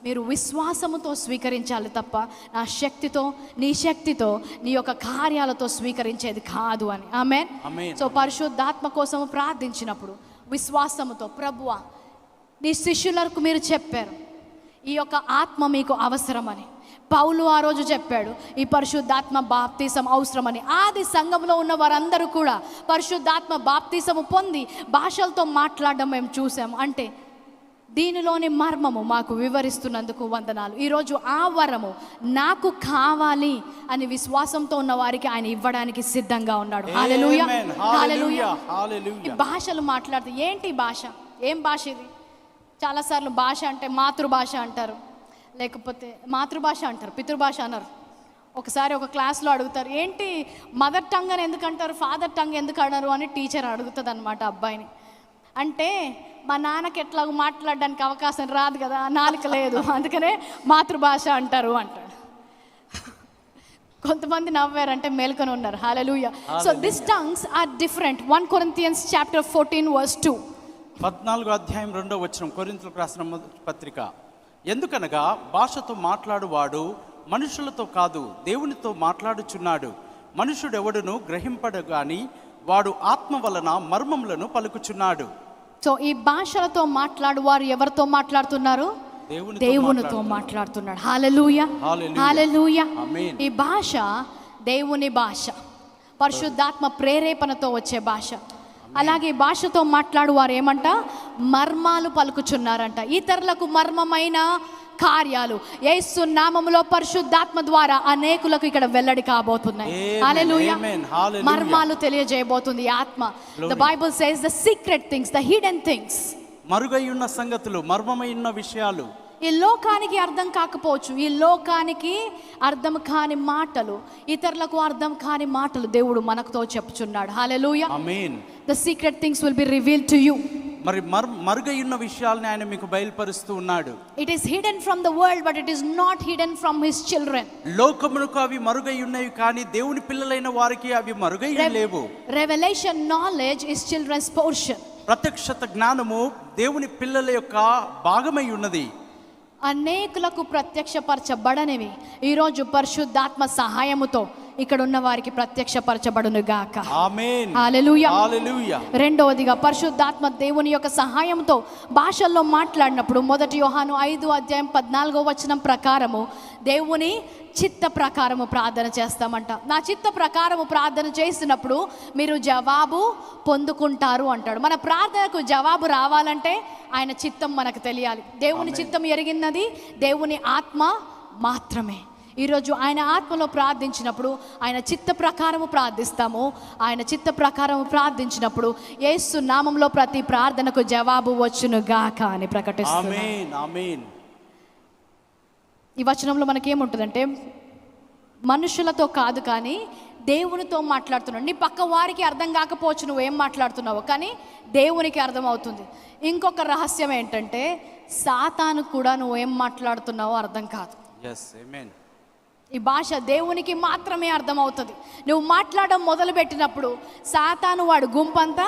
మీరు విశ్వాసముతో స్వీకరించాలి తప్ప నా శక్తితో, నీ శక్తితో, నీ యొక్క కార్యాలతో స్వీకరించేది కాదు అని. ఆమేన్. సో పరిశుద్ధాత్మ కోసం ప్రార్థించినప్పుడు విశ్వాసముతో, ప్రభువా నీ శిష్యులకు మీరు చెప్పారు ఈ యొక్క ఆత్మ మీకు అవసరమని. పౌలు ఆ రోజు చెప్పాడు ఈ పరిశుద్ధాత్మ బాప్తీసం అవసరమని. ఆది సంఘంలో ఉన్న వారందరూ కూడా పరిశుద్ధాత్మ బాప్తీసము పొంది భాషలతో మాట్లాడడం మేము చూసాము. అంటే దీనిలోని మర్మము మాకు వివరిస్తున్నందుకు వందనాలు. ఈరోజు ఆ వరము నాకు కావాలి అని విశ్వాసంతో ఉన్న వారికి ఆయన ఇవ్వడానికి సిద్ధంగా ఉన్నాడు. హల్లెలూయా, హల్లెలూయా. ఈ భాషలు మాట్లాడితే ఏంటి భాష, ఏం భాష ఇది? చాలాసార్లు భాష అంటే మాతృభాష అంటారు, లేకపోతే మాతృభాష అంటారు, పితృభాష అన్నారు. ఒకసారి ఒక క్లాస్లో అడుగుతారు ఏంటి మదర్ టంగ్ అని ఎందుకు అంటారు, ఫాదర్ టంగ్ ఎందుకు అన్నారు అని టీచర్ అడుగుతుంది అనమాట అబ్బాయిని. అంటే మా నాన్నకి ఎట్లాగో మాట్లాడడానికి అవకాశం రాదు కదా, నాలుక లేదు, అందుకనే మాతృభాష అంటారు అంటాడు. కొంతమంది నవ్వారంటే మేల్కొని ఉన్నారు. హల్లెలూయా. So this tongues are different. 1 Corinthians chapter 14 verse 2. 14వ అధ్యాయం 2వ వచనం, కొరింథీయులకు రాసిన పత్రిక. ఎందుకనగా భాషతో మాట్లాడువాడు మనుషులతో కాదు దేవునితో మాట్లాడుచున్నాడు. మనుషుడెవడును గ్రహింపడు గాని వాడు ఆత్మ వలన మర్మములను పలుకుచున్నాడు. సో ఈ భాషలతో మాట్లాడువారు ఎవరితో మాట్లాడుతున్నారు? దేవునితో మాట్లాడుతున్నాడు. హల్లెలూయా, హల్లెలూయా. ఈ భాష దేవుని భాష, పరిశుద్ధాత్మ ప్రేరేపణతో వచ్చే భాష. అలాగే భాషతో మాట్లాడు వారు ఏమంట? మర్మాలు పలుకుచున్నారంట. ఇతరులకు మర్మమైన కార్యాలు యేసు నామములో పరిశుద్ధాత్మ ద్వారా అనేకులకు ఇక్కడ వెల్లడి కాబోతున్నాయి. హల్లెలూయా. మర్మాలు తెలియజేయబోతుంది ఆత్మ. The Bible says the secret things, the hidden things. మరుగై ఉన్న సంగతులు, మర్మమై ఉన్న విషయాలు, ఈ లోకానికి అర్థం కాకపోవచ్చు, ఈ లోకానికి అర్థం కాని మాటలు, ఇతరులకు అర్థం కాని మాటలు దేవుడు మనకుతో చెప్పుచున్నాడు. హల్లెలూయా. ఆమేన్. The secret things will be revealed to you. మరి మరుగై ఉన్న విషయాలను ఆయన మీకు బయలుపరుస్తూ ఉన్నాడు. It is hidden from the world but it is not hidden from his children. లోకమునకు అవి మరుగై ఉన్నవి కానీ దేవుని పిల్లలైన వారికి అవి మరుగై లేవు. Revelation knowledge is children's portion. ప్రత్యక్షత జ్ఞానము దేవుని పిల్లల యొక్క భాగమై ఉన్నది. అనేకులకు ప్రత్యక్షపరచబడనివి ఈరోజు పరిశుద్ధాత్మ సహాయముతో ఇక్కడ ఉన్న వారికి ప్రత్యక్షపరచబడును గాక. ఆమేన్. హల్లెలూయా, హల్లెలూయా. రెండవదిగా పరిశుద్ధాత్మ దేవుని యొక్క సహాయంతో భాషల్లో మాట్లాడినప్పుడు 1 యోహాను 5:14 ప్రకారము దేవుని చిత్త ప్రకారము ప్రార్థన చేస్తామంట. నా చిత్త ప్రకారము ప్రార్థన చేసినప్పుడు మీరు జవాబు పొందుకుంటారు అంటాడు. మన ప్రార్థనకు జవాబు రావాలంటే ఆయన చిత్తం మనకు తెలియాలి. దేవుని చిత్తం ఎరిగినది దేవుని ఆత్మ మాత్రమే. ఈరోజు ఆయన ఆత్మలో ప్రార్థించినప్పుడు ఆయన చిత్త ప్రకారము ప్రార్థిస్తాము. ఆయన చిత్త ప్రకారము ప్రార్థించినప్పుడు యేసు నామంలో ప్రతి ప్రార్థనకు జవాబు వచ్చును గాక అని ప్రకటిస్తున్నాము. ఆమేన్, ఆమేన్. ఈ వచనంలో మనకేముంటుందంటే మనుషులతో కాదు కానీ దేవునితో మాట్లాడుతున్నాడు. నీ పక్క వారికి అర్థం కాకపోవచ్చు నువ్వేం మాట్లాడుతున్నావు, కానీ దేవునికి అర్థం అవుతుంది. ఇంకొక రహస్యం ఏంటంటే సాతాను కూడా నువ్వేం మాట్లాడుతున్నావో అర్థం కాదు. yes amen. ఈ భాష దేవునికి మాత్రమే అర్థమవుతుంది. నువ్వు మాట్లాడడం మొదలుపెట్టినప్పుడు సాతాను వాడు గుంపంతా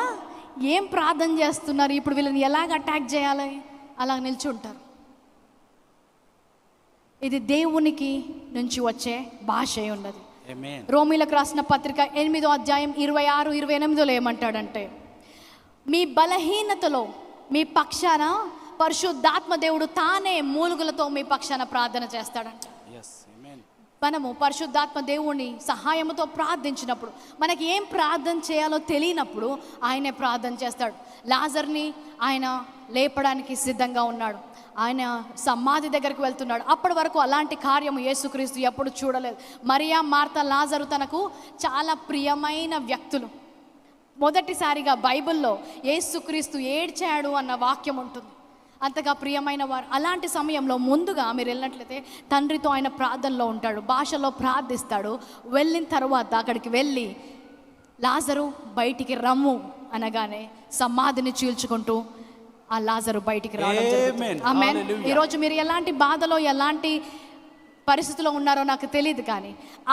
ఏం ప్రార్థన చేస్తున్నారు, ఇప్పుడు వీళ్ళని ఎలాగ అటాక్ చేయాలి అలా నిల్చుంటారు. ఇది దేవునికి నుంచి వచ్చే భాష ఉన్నది. రోమీలకు రాసిన పత్రిక 8వ అధ్యాయం 26-28 ఏమంటాడంటే మీ బలహీనతలో మీ పక్షాన పరిశుద్ధాత్మ దేవుడు తానే మూలుగులతో మీ పక్షాన ప్రార్థన చేస్తాడంట. మనము పరిశుద్ధాత్మ దేవుని సహాయంతో ప్రార్థించినప్పుడు మనకి ఏం ప్రార్థన చేయాలో తెలియనప్పుడు ఆయనే ప్రార్థన చేస్తాడు. లాజర్ని ఆయన లేపడానికి సిద్ధంగా ఉన్నాడు. ఆయన సమాధి దగ్గరికి వెళ్తున్నాడు. అప్పటి వరకు అలాంటి కార్యము యేసుక్రీస్తు ఎప్పుడు చూడలేదు. మరియా, మార్తా, లాజరు తనకు చాలా ప్రియమైన వ్యక్తులు. మొదటిసారిగా బైబిల్లో యేసుక్రీస్తు ఏడ్చాడు అన్న వాక్యం ఉంటుంది. అంతగా ప్రియమైన వారు. అలాంటి సమయంలో ముందుగా మీరు వెళ్ళినట్లయితే తండ్రితో ఆయన ప్రార్థనలో ఉంటాడు, భాషలో ప్రార్థిస్తాడు. వెళ్ళిన తర్వాత అక్కడికి వెళ్ళి లాజరు బయటికి రమ్ము అనగానే సమాధిని చీల్చుకుంటూ ఆ లాజరు బయటికి రావడం జరుగుతుంది. ఆమేన్. ఈరోజు మీరు ఎలాంటి బాధలో ఎలాంటి పరిస్థితిలో ఉన్నారో నాకు తెలియదు, కానీ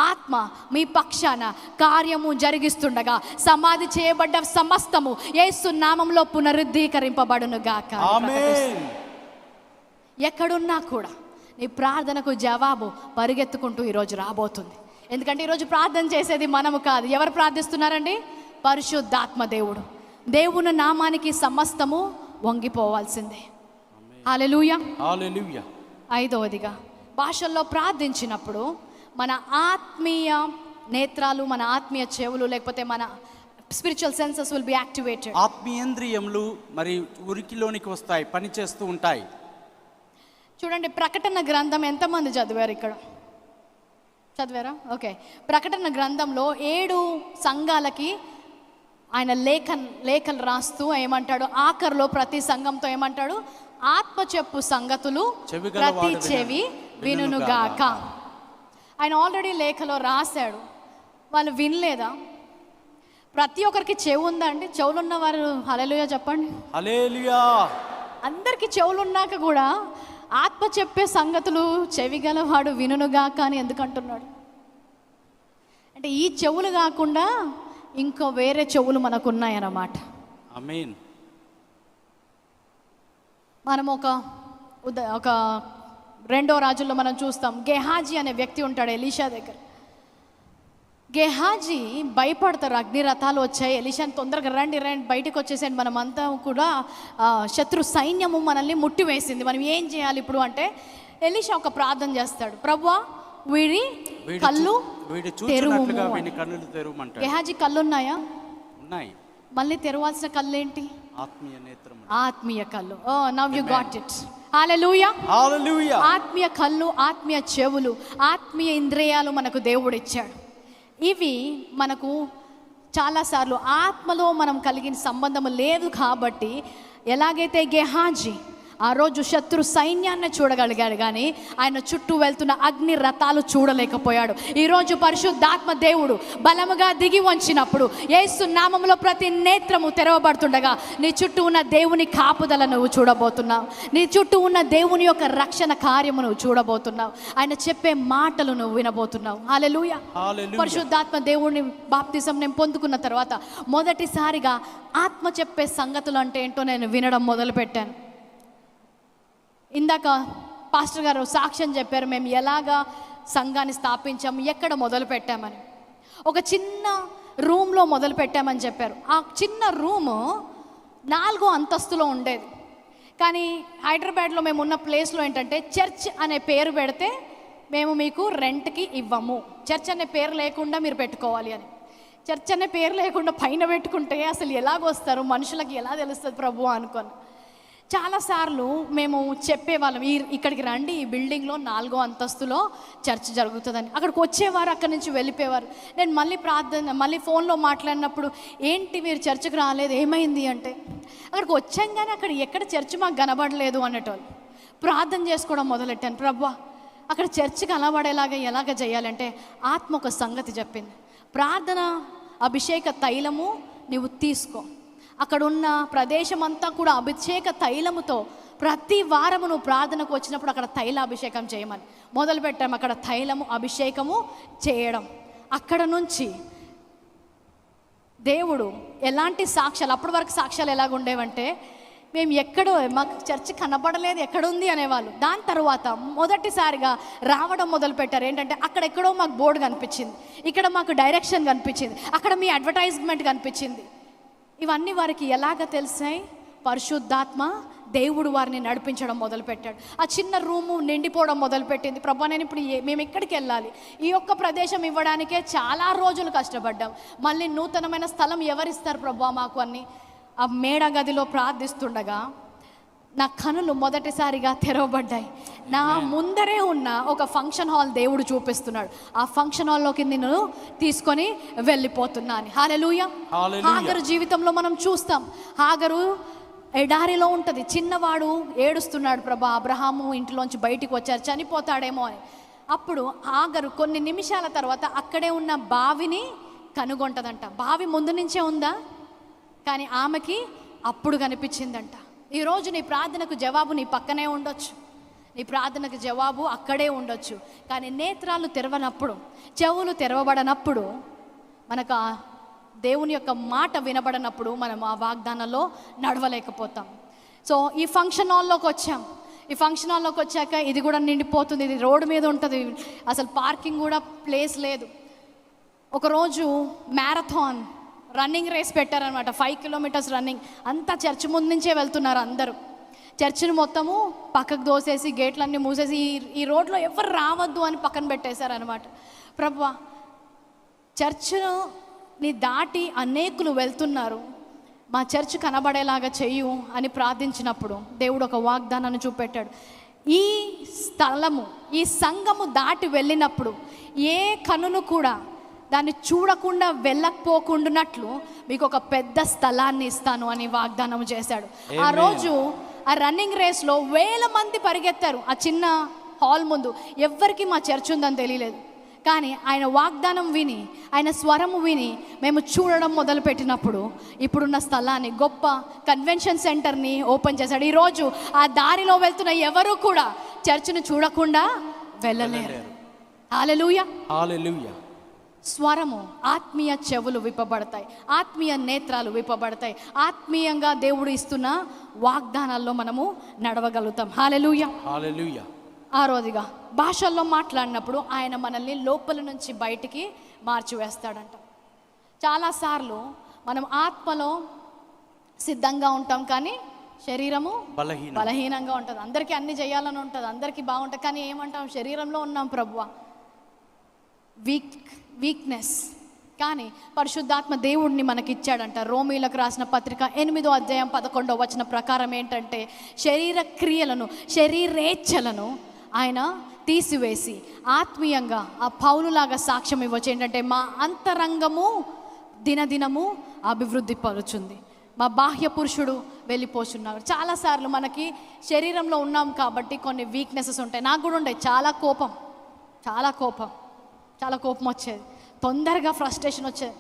ఆత్మ మీ పక్షాన కార్యము జరిగిస్తుండగా సమాధి చేయబడ్డ సమస్తము యేసు నామములో పునరుద్ధీకరింపబడును గాక. ఎక్కడున్నా కూడా నీ ప్రార్థనకు జవాబు పరిగెత్తుకుంటూ ఈరోజు రాబోతుంది. ఎందుకంటే ఈరోజు ప్రార్థన చేసేది మనము కాదు. ఎవరు ప్రార్థిస్తున్నారండి? పరిశుద్ధాత్మ దేవుడు. దేవుని నామానికి సమస్తము వంగిపోవాల్సిందే. హల్లెలూయా, హల్లెలూయా. 5వదిగా భాషల్లో ప్రార్థించినప్పుడు మన ఆత్మీయ నేత్రాలు, మన ఆత్మీయ చెవులు, లేకపోతే మన spiritual senses will be activated. ఆత్మీయంద్రియములు మరి ఉరికిలోనికి వస్తాయి, పనిచేస్తూ ఉంటాయి. చూడండి, ప్రకటన గ్రంథం ఎంతమంది చదివారు ఇక్కడ? చదివారా? ఓకే. ప్రకటన గ్రంథంలో 7 సంఘాలకి ఆయన లేఖలు రాస్తూ ఏమంటాడు? ఆఖరిలో ప్రతి సంఘంతో ఏమంటాడు? ఆత్మ చెప్పు సంగతులు ప్రతి చెవి వినుగాక. ఆయన ఆల్రెడీ లేఖలో రాశాడు. వాళ్ళు వినలేదా? ప్రతి ఒక్కరికి చెవి ఉందా అండి? చెవులున్న వారు హల్లెలూయా చెప్పండి. హల్లెలూయా. అందరికి చెవులు ఉన్నాక కూడా ఆత్మ చెప్పే సంగతులు చెవి గలవాడు వినుగాక అని ఎందుకు అంటున్నాడు? అంటే ఈ చెవులు కాకుండా ఇంకో వేరే చెవులు మనకు ఉన్నాయన్నమాట. ఆమేన్. మనం ఒక 2వ రాజుల్లో మనం చూస్తాం. గెహాజీ అనే వ్యక్తి ఉంటాడు ఎలీషా దగ్గర. గెహాజీ భయపడతారు. అగ్ని రథాలు వచ్చాయి, ఎలీషాని తొందరగా రండి బయటకు వచ్చేసాడు, మనమంతా కూడా శత్రు సైన్యము మనల్ని ముట్టివేసింది, మనం ఏం చేయాలి ఇప్పుడు అంటే ఎలీషా ఒక ప్రార్థన చేస్తాడు. ప్రభువా వీడి కళ్ళు తెరువుము. గెహాజీ కళ్ళు ఉన్నాయా? ఉన్నాయి. మళ్ళీ తెరవాల్సిన కళ్ళు ఏంటి? ఆత్మీయ నేత్రము, ఆత్మీయ కళ్ళు. ఓ నౌ యు గాట్ ఇట్. హల్లెలూయా, హల్లెలూయా. ఆత్మీయ కళ్ళు, ఆత్మీయ చెవులు, ఆత్మీయ ఇంద్రియాలు మనకు దేవుడు ఇచ్చాడు. ఇవి మనకు చాలాసార్లు ఆత్మలో మనం కలిగిన సంబంధం లేదు కాబట్టి, ఎలాగైతే గెహాజీ ఆ రోజు శత్రు సైన్యాన్ని చూడగలిగాడు కానీ ఆయన చుట్టూ వెళ్తున్న అగ్ని రథాలు చూడలేకపోయాడు. ఈరోజు పరిశుద్ధాత్మ దేవుడు బలముగా దిగి వంచినప్పుడు యేసు నామములో ప్రతి నేత్రము తెరవబడుతుండగా నీ చుట్టూ ఉన్న దేవుని కాపుదల నువ్వు చూడబోతున్నావు. నీ చుట్టూ ఉన్న దేవుని యొక్క రక్షణ కార్యము నువ్వు చూడబోతున్నావు. ఆయన చెప్పే మాటలు నువ్వు వినబోతున్నావు. హల్లెలూయా. పరిశుద్ధాత్మ దేవుని బాప్తిసం నేను పొందుకున్న తర్వాత మొదటిసారిగా ఆత్మ చెప్పే సంగతులు అంటే ఏంటో నేను వినడం మొదలుపెట్టాను. ఇందాక పాస్టర్ గారు సాక్ష్యం చెప్పారు, మేము ఎలాగా సంఘాన్ని స్థాపించాము, ఎక్కడ మొదలు పెట్టామని. ఒక చిన్న రూమ్లో మొదలు పెట్టామని చెప్పారు. ఆ చిన్న రూము 4వ అంతస్తులో ఉండేది. కానీ హైదరాబాద్లో మేము ఉన్న ప్లేస్లో ఏంటంటే చర్చ్ అనే పేరు పెడితే మేము మీకు రెంట్కి ఇవ్వము, చర్చ్ అనే పేరు లేకుండా మీరు పెట్టుకోవాలి అని. చర్చ్ అనే పేరు లేకుండా పైన పెట్టుకుంటే అసలు ఎలాగొస్తారు, మనుషులకి ఎలా తెలుస్తుంది ప్రభు అనుకోని చాలాసార్లు మేము చెప్పేవాళ్ళం, ఇక్కడికి రండి, ఈ బిల్డింగ్లో 4వ అంతస్తులో చర్చ్ జరుగుతుందని. అక్కడికి వచ్చేవారు, అక్కడి నుంచి వెళ్ళిపోయేవారు. నేను మళ్ళీ ఫోన్లో మాట్లాడినప్పుడు ఏంటి మీరు చర్చికి రాలేదు, ఏమైంది అంటే, అక్కడికి వచ్చాం కానీ అక్కడ ఎక్కడ చర్చ్ మాకు కనబడలేదు అనేటోళ్ళు. ప్రార్థన చేసుకోవడం మొదలెట్టాను, ప్రభువా అక్కడ చర్చ్ కనబడేలాగా ఎలాగ చేయాలంటే ఆత్మ ఒక సంగతి చెప్పింది, ప్రార్థన అభిషేక తైలము నువ్వు తీసుకో, అక్కడ ఉన్న ప్రదేశం అంతా కూడా అభిషేక తైలముతో ప్రతి వారము నువ్వు ప్రార్థనకు వచ్చినప్పుడు అక్కడ తైలాభిషేకం చేయమని మొదలుపెట్టాము. అక్కడ తైలము అభిషేకము చేయడం, అక్కడ నుంచి దేవుడు ఎలాంటి సాక్ష్యాలు, అప్పటి వరకు సాక్ష్యాలు ఎలాగ ఉండేవంటే మేము ఎక్కడో మాకు చర్చ్ కనబడలేదు ఎక్కడుంది అనేవాళ్ళు. దాని తర్వాత మొదటిసారిగా రావడం మొదలుపెట్టారు. ఏంటంటే అక్కడెక్కడో మాకు బోర్డు కనిపించింది, ఇక్కడ మాకు డైరెక్షన్ కనిపించింది, అక్కడ మీ అడ్వర్టైజ్మెంట్ కనిపించింది. ఇవన్నీ వారికి ఎలాగ తెలిసాయి? పరిశుద్ధాత్మ దేవుడు వారిని నడిపించడం మొదలుపెట్టాడు. ఆ చిన్న రూము నిండిపోవడం మొదలుపెట్టింది. ప్రభా నేను ఇప్పుడు మేము ఎక్కడికి వెళ్ళాలి, ఈ యొక్క ప్రదేశం ఇవ్వడానికే చాలా రోజులు కష్టపడ్డాం, మళ్ళీ నూతనమైన స్థలం ఎవరిస్తారు ప్రభా మాకు అని ఆ మేడ గదిలో ప్రార్థిస్తుండగా నా కనులు మొదటిసారిగా తెరవబడ్డాయి. నా ముందరే ఉన్న ఒక ఫంక్షన్ హాల్ దేవుడు చూపిస్తున్నాడు. ఆ ఫంక్షన్ హాల్లోకి నేను తీసుకొని వెళ్ళిపోతున్నాను. హల్లెలూయా. హాగరు జీవితంలో మనం చూస్తాం, హాగరు ఎడారిలో ఉంటుంది, చిన్నవాడు ఏడుస్తున్నాడు, ప్రభా అబ్రహాము ఇంటిలోంచి బయటికి వచ్చారు చనిపోతాడేమో అని. అప్పుడు హాగరు కొన్ని నిమిషాల తర్వాత అక్కడే ఉన్న బావిని కనుగొంటదంట. బావి ముందు నుంచే ఉందా, కానీ ఆమెకి అప్పుడు కనిపించిందంట. ఈరోజు నీ ప్రార్థనకు జవాబు నీ పక్కనే ఉండొచ్చు, నీ ప్రార్థనకు జవాబు అక్కడే ఉండొచ్చు, కానీ నేత్రాలు తెరవనప్పుడు, చెవులు తెరవబడనప్పుడు, మనకు ఆ దేవుని యొక్క మాట వినబడనప్పుడు మనం ఆ వాగ్దానంలో నడవలేకపోతాం. సో ఈ ఫంక్షన్ హాల్లోకి వచ్చాం. ఈ ఫంక్షన్ హాల్లోకి వచ్చాక ఇది కూడా నిండిపోతుంది, ఇది రోడ్డు మీద ఉంటుంది, అసలు పార్కింగ్ కూడా ప్లేస్ లేదు. ఒకరోజు మ్యారథాన్ రన్నింగ్ రేస్ పెట్టారనమాట, 5 కిలోమీటర్స్ రన్నింగ్. అంతా చర్చ్ ముందు నుంచే వెళ్తున్నారు అందరూ. చర్చిని మొత్తము పక్కకు దోసేసి గేట్లన్నీ మూసేసి ఈ రోడ్లో ఎవరు రావద్దు అని పక్కన పెట్టేశారనమాట. ప్రభువా, చర్చిని దాటి అనేకులు వెళ్తున్నారు, మా చర్చ్ కనబడేలాగా చెయ్యు అని ప్రార్థించినప్పుడు దేవుడు ఒక వాగ్దానాన్ని చూపెట్టాడు. ఈ స్థలము, ఈ సంఘము దాటి వెళ్ళినప్పుడు ఏ కనును కూడా దాన్ని చూడకుండా వెళ్ళకపోకుండానట్లు మీకు ఒక పెద్ద స్థలాన్ని ఇస్తాను అని వాగ్దానం చేశాడు. ఆ రోజు ఆ రన్నింగ్ రేస్లో 1000 మంది పరిగెత్తారు ఆ చిన్న హాల్ ముందు. ఎవ్వరికి మా చర్చ్ ఉందని తెలియలేదు. కానీ ఆయన వాగ్దానం విని, ఆయన స్వరము విని మేము చూడడం మొదలుపెట్టినప్పుడు ఇప్పుడున్న స్థలాన్ని, గొప్ప కన్వెన్షన్ సెంటర్ని ఓపెన్ చేశాడు. ఈరోజు ఆ దారిలో వెళ్తున్న ఎవరు కూడా చర్చిని చూడకుండా వెళ్ళలేరు. హల్లెలూయా, హల్లెలూయా. స్వరము, ఆత్మీయ చెవులు విప్పబడతాయి, ఆత్మీయ నేత్రాలు విప్పబడతాయి. ఆత్మీయంగా దేవుడు ఇస్తున్న వాగ్దానాల్లో మనము నడవగలుగుతాం. హల్లెలూయా, హల్లెలూయా. ఆరోదిగా భాషల్లో మాట్లాడినప్పుడు ఆయన మనల్ని లోపల నుంచి బయటికి మార్చివేస్తాడంట. చాలాసార్లు మనం ఆత్మలో సిద్ధంగా ఉంటాం, కానీ శరీరము బలహీనంగా ఉంటుంది. అందరికీ అన్ని చేయాలని ఉంటుంది, అందరికీ బాగుంటుంది, కానీ ఏమంటాం, శరీరంలో ఉన్నాం ప్రభువా, వీక్నెస్. కానీ పరిశుద్ధాత్మ దేవుడిని మనకి ఇచ్చాడంట. రోమీలకు రాసిన పత్రిక 8వ అధ్యాయం 11వ వచనం ప్రకారం ఏంటంటే, శరీర క్రియలను, శరీరేచ్ఛలను ఆయన తీసివేసి ఆత్మీయంగా ఆ పౌలులాగా సాక్ష్యం ఇవ్వచ్చు. ఏంటంటే, మా అంతరంగము దినదినము అభివృద్ధి పరుచుంది, మా బాహ్య పురుషుడు వెళ్ళిపోతున్నారు. చాలాసార్లు మనకి శరీరంలో ఉన్నాం కాబట్టి కొన్ని వీక్నెసెస్ ఉంటాయి. నాకు కూడా ఉంటాయి. చాలా కోపం వచ్చేది, తొందరగా ఫ్రస్ట్రేషన్ వచ్చేది.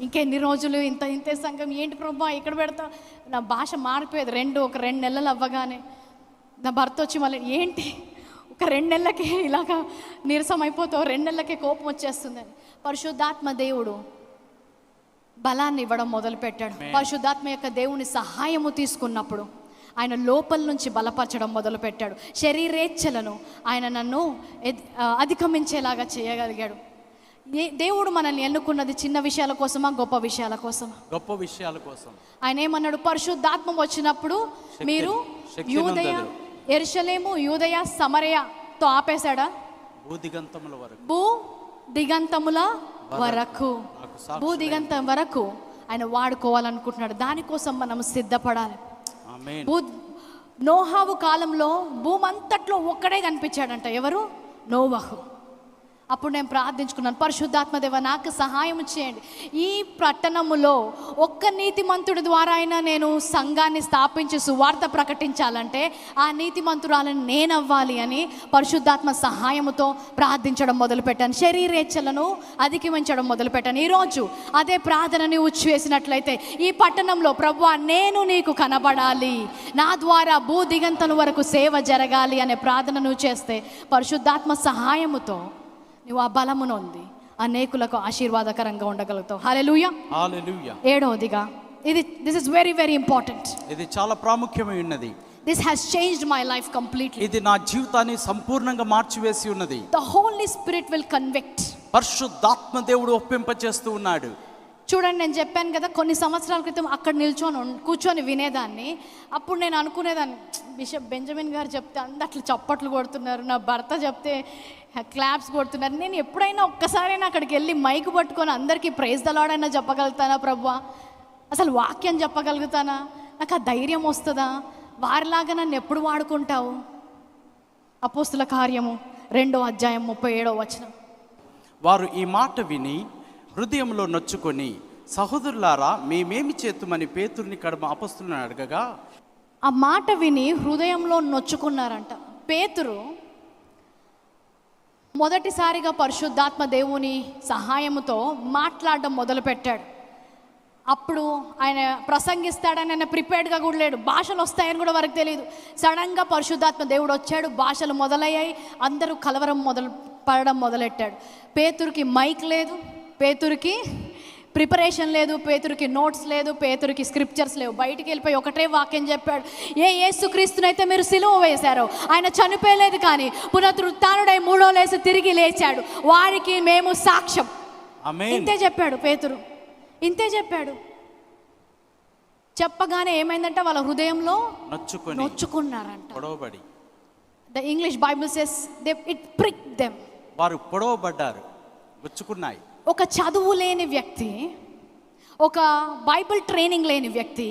ఇంకెన్ని రోజులు ఇంతే సంఘం ఏంటి ప్రభా ఇక్కడ పెడతా. నా భాష మారిపోయేది. ఒక 2 నెలలు అవ్వగానే నా భర్త వచ్చి మళ్ళీ ఏంటి ఒక 2 నెలలకే ఇలాగా నీరసం అయిపోతావు, 2 నెలలకే కోపం వచ్చేస్తుందని. పరిశుద్ధాత్మ దేవుడు బలాన్ని ఇవ్వడం మొదలుపెట్టాడు. పరిశుద్ధాత్మ యొక్క దేవుని సహాయము తీసుకున్నప్పుడు ఆయన లోపల నుంచి బలపరచడం మొదలుపెట్టాడు. శరీరేచ్ఛలను ఆయన నన్ను అధిగమించేలాగా చేయగలిగాడు. దేవుడు మనల్ని ఎన్నుకున్నది చిన్న విషయాల కోసమా, గొప్ప విషయాల కోసమా? గొప్ప విషయాల కోసం. ఆయన ఏమన్నాడు, పరిశుద్ధాత్మ వచ్చినప్పుడు మీరు యూదయ, యెరూషలేము, యూదయ, సమరయతో ఆపేశాడా? భూదిగంతముల వరకు ఆయన వాడుకోవాలనుకుంటున్నాడు. దానికోసం మనం సిద్ధపడాలి. నోహావు కాలంలో భూమంతట్లో ఒక్కడే కనిపించాడంట. ఎవరు? నోవహు. అప్పుడు నేను ప్రార్థించుకున్నాను, పరిశుద్ధాత్మ దేవ నాకు సహాయం చేయండి. ఈ పట్టణములో ఒక్క నీతిమంతుడి ద్వారా అయినా నేను సంఘాన్ని స్థాపించి సువార్త ప్రకటించాలంటే ఆ నీతిమంతురాలను నేనవ్వాలి అని పరిశుద్ధాత్మ సహాయముతో ప్రార్థించడం మొదలుపెట్టాను. శరీరేచ్ఛలను అధిగమించడం మొదలుపెట్టాను. ఈరోజు అదే ప్రార్థనని చేసినట్లయితే ఈ పట్టణంలో ప్రభువా నేను నీకు కనబడాలి, నా ద్వారా భూదిగంతల వరకు సేవ జరగాలి అనే ప్రార్థన నువ్వు చేస్తే పరిశుద్ధాత్మ సహాయముతో నువ్వు ఆ బలమును ఉంది అనేకులకు ఆశీర్వాదకరంగా ఉండగలుగుతావు. హల్లెలూయా, హల్లెలూయా. 7వదిగా this is very very important. ఇది చాలా ప్రాముఖ్యమైనది. This has changed my life completely. ఇది నా జీవితాన్ని సంపూర్ణంగా మార్చివేసి ఉన్నది. The holy spirit will convict. పరిశుద్ధాత్మ దేవుడు ఒప్పింపచేస్తూ ఉన్నాడు. చూడండి, నేను చెప్పాను కదా కొన్ని సంవత్సరాల క్రితం అక్కడ కూర్చొని వినేదాన్ని. అప్పుడు నేను అనుకునేదాన్ని, బిషప్ బెంజమిన్ గారు చెప్తే అందట్లు చప్పట్లు కొడుతున్నారు, నా భర్త చెప్తే క్లాప్స్ కొడుతున్నారు. నేను ఎప్పుడైనా ఒక్కసారైనా అక్కడికి వెళ్ళి మైకు పట్టుకొని అందరికీ ప్రైజ్ ద లార్డ్ అయినా చెప్పగలుగుతానా ప్రభువా? అసలు వాక్యం చెప్పగలుగుతానా? నాకు ఆ ధైర్యం వస్తుందా? వారిలాగా నన్ను ఎప్పుడు వాడుకుంటావు? అపోస్తుల కార్యము 2వ అధ్యాయం 37వ వచనం. వారు ఈ మాట విని హృదయంలో నొచ్చుకొని, సహోదరులారా మేమేమి చేతుమని పేతురుని కడమ అపొస్తలుని అడగగా, ఆ మాట విని హృదయంలో నొచ్చుకున్నారంట. పేతురు మొదటిసారిగా పరిశుద్ధాత్మ దేవుని సహాయముతో మాట్లాడడం మొదలుపెట్టాడు. అప్పుడు ఆయన ప్రసంగిస్తాడని ఆయన ప్రిపేర్డ్గా కూడా లేడు. భాషలు వస్తాయని కూడా వారికి తెలియదు. సడన్గా పరిశుద్ధాత్మ దేవుడు వచ్చాడు, భాషలు మొదలయ్యాయి, అందరూ కలవరం పడడం మొదలెట్టాడు. పేతురుకి మైక్ లేదు, పేతురుకి ప్రిపరేషన్ లేదు, పేతురుకి నోట్స్ లేదు, పేతురుకి స్క్రిప్చర్స్ లేవు. బయటికి వెళ్ళిపోయి ఒకటే వాక్యం చెప్పాడు, యేసుక్రీస్తునైతే మీరు సిలువ వేశారు, ఆయన చనిపోయలేదు కానీ పునరుత్థానుడై మూడో లేసి తిరిగి లేచాడు, వారికి మేము సాక్ష్యం. ఇంతే చెప్పాడు పేతురు, ఇంతే చెప్పాడు. చెప్పగానే ఏమైందంటే వాళ్ళ హృదయంలో నొచ్చుకున్నారంట. The English Bible says it prick them. వారు పొడవబడ్డారు, నొచ్చుకున్నాయి. ఒక చదువు లేని వ్యక్తి, ఒక బైబిల్ ట్రైనింగ్ లేని వ్యక్తి,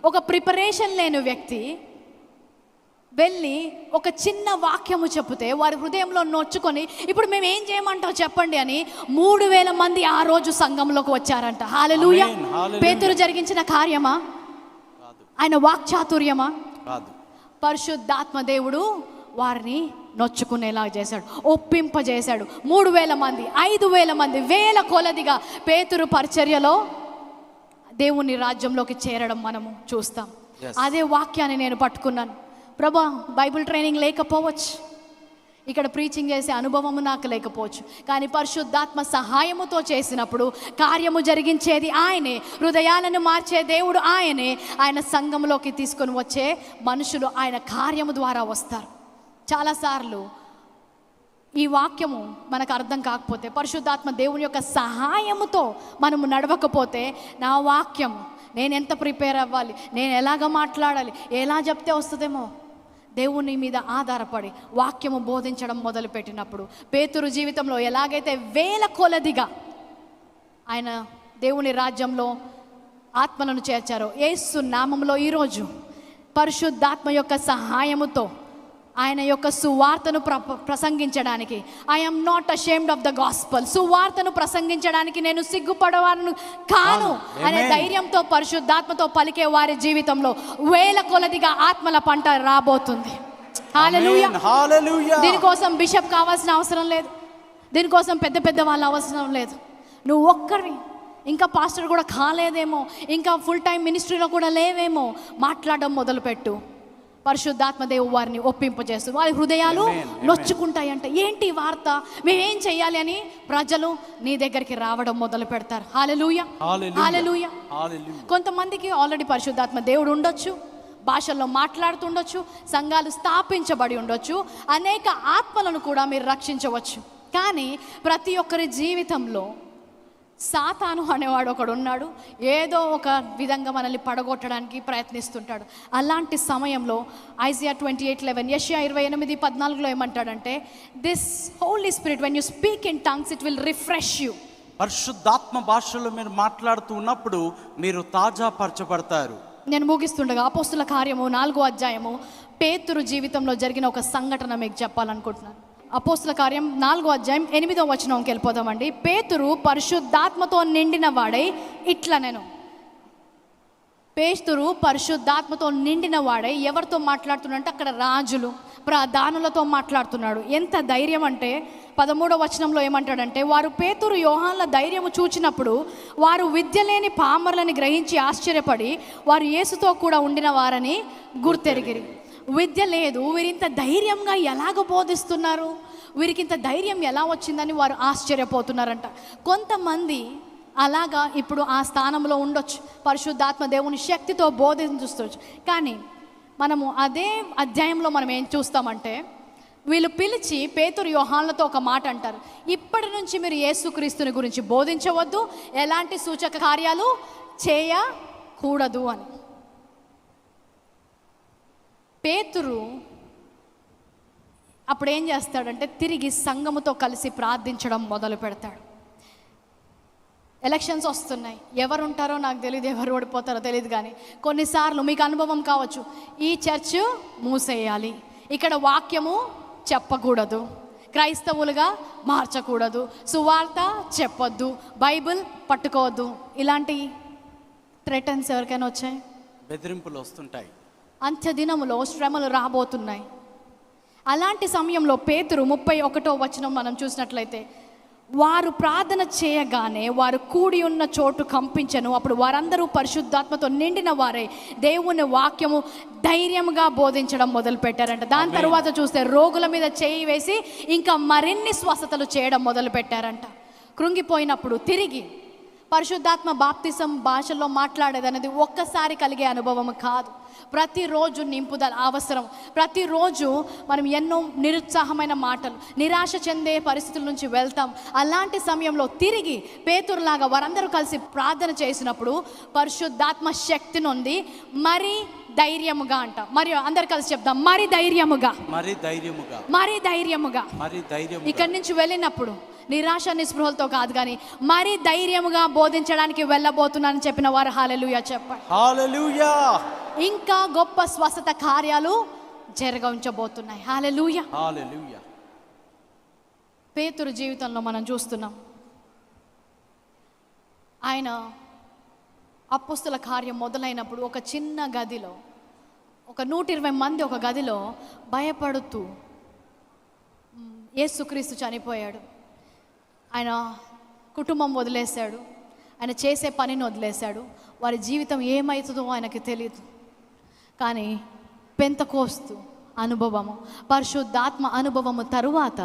ఒక ప్రిపరేషన్ లేని వ్యక్తి వెళ్ళి ఒక చిన్న వాక్యము చెప్తే వారి హృదయంలో నొచ్చుకొని, ఇప్పుడు మేము ఏం చేయమంటావు చెప్పండి అని 3,000 మంది ఆ రోజు సంఘంలోకి వచ్చారంట. హల్లెలూయా. పేతురు జరిగించిన కార్యమా? ఆయన వాక్చాతుర్యమా? పరిశుద్ధాత్మ దేవుడు వారిని నొచ్చుకునేలా చేశాడు, ఒప్పింపజేశాడు. 3,000 మంది, 5,000 మంది, వేల కొలదిగా పేతురు పరిచర్యలో దేవుని రాజ్యంలోకి చేరడం మనము చూస్తాం. అదే వాక్యాన్ని నేను పట్టుకున్నాను. ప్రభా, బైబిల్ ట్రైనింగ్ లేకపోవచ్చు, ఇక్కడ ప్రీచింగ్ చేసే అనుభవము నాకు లేకపోవచ్చు, కానీ పరిశుద్ధాత్మ సహాయముతో చేసినప్పుడు కార్యము జరిగించేది ఆయనే, హృదయాలను మార్చే దేవుడు ఆయనే. ఆయన సంఘంలోకి తీసుకొని వచ్చే మనుషులు ఆయన కార్యము ద్వారా వస్తారు. చాలాసార్లు ఈ వాక్యము మనకు అర్థం కాకపోతే, పరిశుద్ధాత్మ దేవుని యొక్క సహాయముతో మనము నడవకపోతే, నా వాక్యం నేను ఎంత ప్రిపేర్ అవ్వాలి, నేను ఎలాగ మాట్లాడాలి, ఎలా చెప్తే వస్తుందేమో, దేవుని మీద ఆధారపడి వాక్యము బోధించడం మొదలుపెట్టినప్పుడు పేతురు జీవితంలో ఎలాగైతే వేల కొలదిగా ఆయన దేవుని రాజ్యంలో ఆత్మలను చేర్చారో, యేసు నామములో ఈరోజు పరిశుద్ధాత్మ యొక్క సహాయముతో ఆయన యొక్క సువార్తను ప్రసంగించడానికి, I'm not ashamed of the gospel, సువార్తను ప్రసంగించడానికి నేను సిగ్గుపడవాను కాను అనే ధైర్యంతో పరిశుద్ధాత్మతో పలికే వారి జీవితంలో వేల కొలదిగా ఆత్మల పంట రాబోతుంది. హల్లెలూయా. దీనికోసం బిషప్ కావాల్సిన అవసరం లేదు, దీనికోసం పెద్ద పెద్ద వాళ్ళు అవసరం లేదు. నువ్వు ఒక్కరివి, ఇంకా పాస్టర్ కూడా కాలేదేమో, ఇంకా ఫుల్ టైం మినిస్ట్రీలో కూడా లేవేమో, మాట్లాడడం మొదలుపెట్టు. పరిశుద్ధాత్మ దేవుడు వారిని ఒప్పింపజేస్తూ వారి హృదయాలు నొచ్చుకుంటాయంట. ఏంటి వార్త, మేమేం చెయ్యాలి అని ప్రజలు నీ దగ్గరికి రావడం మొదలు పెడతారు. హల్లెలూయా, హల్లెలూయా. కొంతమందికి ఆల్రెడీ పరిశుద్ధాత్మ దేవుడు ఉండొచ్చు, భాషల్లో మాట్లాడుతుండొచ్చు, సంఘాలు స్థాపించబడి ఉండొచ్చు, అనేక ఆత్మలను కూడా మీరు రక్షించవచ్చు. కానీ ప్రతి ఒక్కరి జీవితంలో సాతాను అనేవాడు ఒకడు ఉన్నాడు, ఏదో ఒక విధంగా మనల్ని పడగొట్టడానికి ప్రయత్నిస్తుంటాడు. అలాంటి సమయంలో ఐజియా 28:11, యెషయా 28:14 ఏమంటాడంటే, this holy spirit when you speak in tongues it will refresh you. పరిశుద్ధాత్మ భాషలో మీరు మాట్లాడుతూ ఉన్నప్పుడు మీరు తాజా పరచబడతారు. నేను ముగిస్తుండగా అపోస్తుల కార్యము 4వ అధ్యాయము పేతురు జీవితంలో జరిగిన ఒక సంఘటన మీకు చెప్పాలనుకుంటున్నాను. అపోస్తుల కార్యం 4వ అధ్యాయం 8వ వచనంకి వెళ్ళిపోదామండి. పేతురు పరిశుద్ధాత్మతో నిండిన వాడై ఇట్లా, పేతురు పరిశుద్ధాత్మతో నిండిన వాడై ఎవరితో మాట్లాడుతున్నాడంటే అక్కడ రాజులు ప్రధానులతో మాట్లాడుతున్నాడు. ఎంత ధైర్యం అంటే 13వ వచనంలో ఏమంటాడంటే, వారు పేతురు యోహాన్ల ధైర్యము చూచినప్పుడు వారు విద్య లేని పామరులని గ్రహించి ఆశ్చర్యపడి వారు యేసుతో కూడా ఉండిన వారని గుర్తెరిగిరి. విద్య లేదు, వీరింత ధైర్యంగా ఎలాగ బోధిస్తున్నారు, వీరికి ఇంత ధైర్యం ఎలా వచ్చిందని వారు ఆశ్చర్యపోతున్నారంట. కొంతమంది అలాగా ఇప్పుడు ఆ స్థానంలో ఉండొచ్చు, పరిశుద్ధాత్మ దేవుని శక్తితో బోధించవచ్చు. కానీ మనము అదే అధ్యాయంలో మనం ఏం చూస్తామంటే, వీళ్ళు పిలిచి పేతురు యోహాన్లతో ఒక మాట అంటారు, ఇప్పటి నుంచి మీరు యేసుక్రీస్తుని గురించి బోధించవద్దు, ఎలాంటి సూచక కార్యాలు చేయకూడదు అని. పేతురు అప్పుడు ఏం చేస్తాడంటే తిరిగి సంఘముతో కలిసి ప్రార్థించడం మొదలు పెడతాడు. ఎలక్షన్స్ వస్తున్నాయి, ఎవరు ఉంటారో నాకు తెలియదు, ఎవరు ఓడిపోతారో తెలియదు, కానీ కొన్నిసార్లు మీకు అనుభవం కావచ్చు, ఈ చర్చ్ మూసేయాలి, ఇక్కడ వాక్యము చెప్పకూడదు, క్రైస్తవులుగా మార్చకూడదు, సువార్త చెప్పొద్దు, బైబిల్ పట్టుకోవద్దు, ఇలాంటి థ్రెటన్స్ ఎవరికైనా వచ్చాయి? బెదిరింపులు వస్తుంటాయి. అంత్యదినములో శ్రమలు రాబోతున్నాయి. అలాంటి సమయంలో పేతురు 31వ వచనం మనం చూసినట్లయితే, వారు ప్రార్థన చేయగానే వారు కూడి ఉన్న చోటు కంపించెను, అప్పుడు వారందరూ పరిశుద్ధాత్మతో నిండిన వారే దేవుని వాక్యము ధైర్యంగా బోధించడం మొదలు పెట్టారంట. దాని తర్వాత చూస్తే రోగుల మీద చేయి వేసి ఇంకా మరిన్ని స్వస్థతలు చేయడం మొదలు పెట్టారంట. కృంగిపోయినప్పుడు తిరిగి పరిశుద్ధాత్మ బాప్తిసం భాషలో మాట్లాడేది అనేది ఒక్కసారి కలిగే అనుభవం కాదు. ప్రతిరోజు నింపుదల అవసరం. ప్రతిరోజు మనం ఎన్నో నిరుత్సాహమైన మాటలు, నిరాశ చెందే పరిస్థితుల నుంచి వెళ్తాం. అలాంటి సమయంలో తిరిగి పేతురులాగా వారందరూ కలిసి ప్రార్థన చేసినప్పుడు పరిశుద్ధాత్మ శక్తి నుండి మరి ధైర్యముగా అంట. మరి అందరు కలిసి చెప్దాం, మరి ధైర్యముగా, మరి ధైర్యముగా, మరి ధైర్యముగా, మరి ధైర్యం. ఇక్కడి నుంచి వెళ్ళినప్పుడు నిరాశ నిస్పృహలతో కాదు, కానీ మరి ధైర్యముగా బోధించడానికి వెళ్ళబోతున్నానని చెప్పిన వారు హల్లెలూయా చెప్పండి. హల్లెలూయా. ఇంకా గొప్ప స్వస్థత కార్యాలు జరగబోతున్నాయి. హల్లెలూయా, హల్లెలూయా. పేతురు జీవితంలో మనం చూస్తున్నాం, ఆయన అపోస్తల కార్యం మొదలైనప్పుడు ఒక చిన్న గదిలో, ఒక 120 మంది ఒక గదిలో భయపడుతూ, యేసుక్రీస్తు చనిపోయాడు, ఆయన కుటుంబం వదిలేశాడు, ఆయన చేసే పనిని వదిలేశాడు, వారి జీవితం ఏమవుతుందో ఆయనకి తెలియదు. కానీ పెంతెకోస్తు అనుభవము, పరిశుద్ధాత్మ అనుభవము తరువాత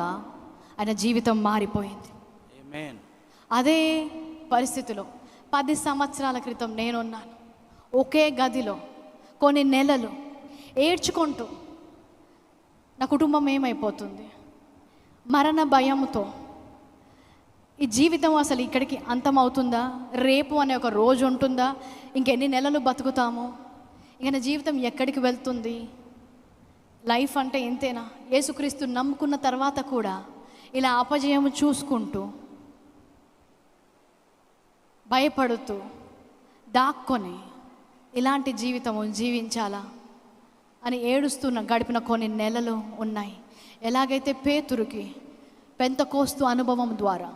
ఆయన జీవితం మారిపోయింది. ఆమేన్. అదే పరిస్థితిలో 10 సంవత్సరాల క్రితం నేనున్నాను. ఒకే గదిలో కొన్ని నెలలు ఏడ్చుకుంటూ నా కుటుంబం ఏమైపోతుంది, మరణ భయంతో, ఈ జీవితం అసలు ఇక్కడికి అంతమవుతుందా, రేపు అనే ఒక రోజు ఉంటుందా, ఇంకెన్ని నెలలు బతుకుతాము, ఇక నా జీవితం ఎక్కడికి వెళ్తుంది, లైఫ్ అంటే ఇంతేనా, యేసుక్రీస్తు నమ్ముకున్న తర్వాత కూడా ఇలా అపజయం చూసుకుంటూ, భయపడుతూ, దాక్కొని ఇలాంటి జీవితము జీవించాలా అని ఏడుస్తున్న గడిపిన కొన్ని నెలలు ఉన్నాయి. ఎలాగైతే పేతురుకి పెంతెకోస్తు అనుభవం ద్వారా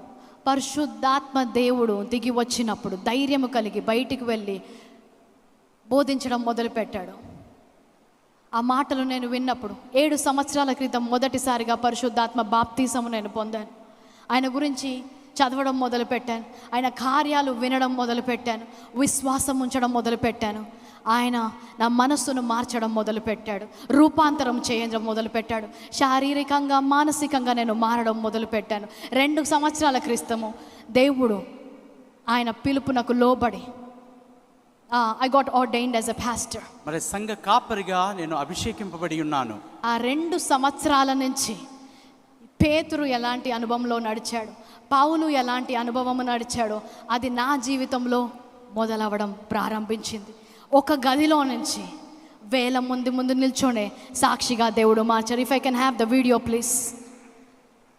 పరిశుద్ధాత్మ దేవుడు దిగి వచ్చినప్పుడు ధైర్యము కలిగి బయటికి వెళ్ళి బోధించడం మొదలుపెట్టాడు. ఆ మాటలు నేను విన్నప్పుడు 7 సంవత్సరాల క్రితం మొదటిసారిగా పరిశుద్ధాత్మ బాప్తీసము నేను పొందాను. ఆయన గురించి చదవడం మొదలుపెట్టాను, ఆయన కార్యాలు వినడం మొదలుపెట్టాను, విశ్వాసం ఉంచడం మొదలుపెట్టాను. ఆయన నా మనస్సును మార్చడం మొదలుపెట్టాడు, రూపాంతరం చేయడం మొదలుపెట్టాడు, శారీరకంగా మానసికంగా నేను మారడం మొదలుపెట్టాను. 2 సంవత్సరాల క్రితము దేవుడు ఆయన పిలుపునకు లోబడి I got ordained as a pastor. మరి సంఘ కాపరిగా నేను అభిషేకింపబడి ఉన్నాను. ఆ 2 సంవత్సరాల నుంచి పేతురు ఎలాంటి అనుభవంలో నడిచాడు, పౌలు ఎలాంటి అనుభవం నడిచాడో అది నా జీవితంలో మొదలవడం ప్రారంభించింది. ఒక గదిలో నుంచి వేల ముందు నిల్చొనే సాక్షిగా దేవుడు మార్చారు. If I can have the video please.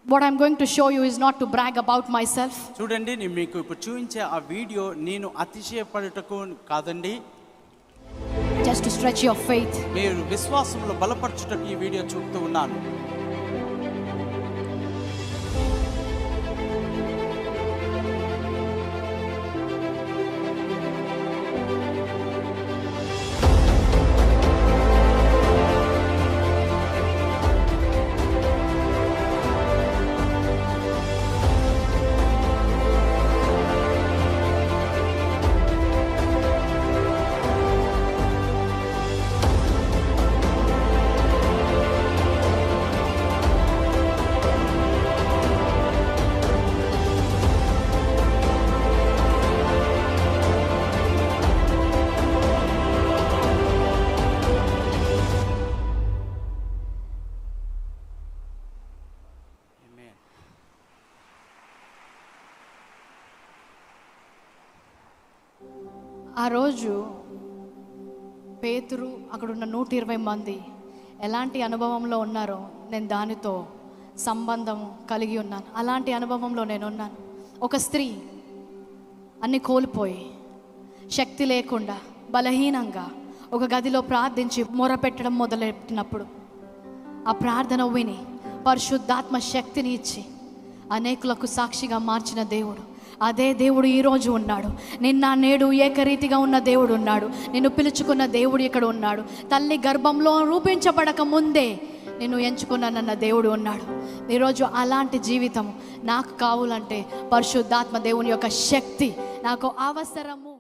What I'm going to show you is not to brag about my self. చూడండి, నేను మీకు ఇప్పుడు చూపించే ఆ వీడియో నేను అతిశయపడుటకు కాదండి, just to stretch your faith. మీరు విశ్వాసంలో బలపరచుటకు ఈ వీడియో చూపుతూ ఉన్నాను. ఆ రోజు పేతురు అక్కడున్న 120 మంది ఎలాంటి అనుభవంలో ఉన్నారో నేను దానితో సంబంధం కలిగి ఉన్నాను. అలాంటి అనుభవంలో నేను ఉన్నాను. ఒక స్త్రీ అన్ని కోల్పోయి శక్తి లేకుండా బలహీనంగా ఒక గదిలో ప్రార్థించి మొరపెట్టడం మొదలెట్టినప్పుడు ఆ ప్రార్థన విని పరిశుద్ధాత్మ శక్తిని ఇచ్చి అనేకులకు సాక్షిగా మార్చిన దేవుడు, అదే దేవుడు ఈరోజు ఉన్నాడు. నిన్న నేడు ఏకరీతిగా ఉన్న దేవుడు ఉన్నాడు. నిన్ను పిలుచుకున్న దేవుడు ఇక్కడ ఉన్నాడు. తల్లి గర్భంలో రూపించబడక ముందే నిన్ను ఎంచుకున్నానన్న దేవుడు ఉన్నాడు. ఈరోజు అలాంటి జీవితం నాకు కావాలంటే పరిశుద్ధాత్మ దేవుని యొక్క శక్తి నాకు అవసరము.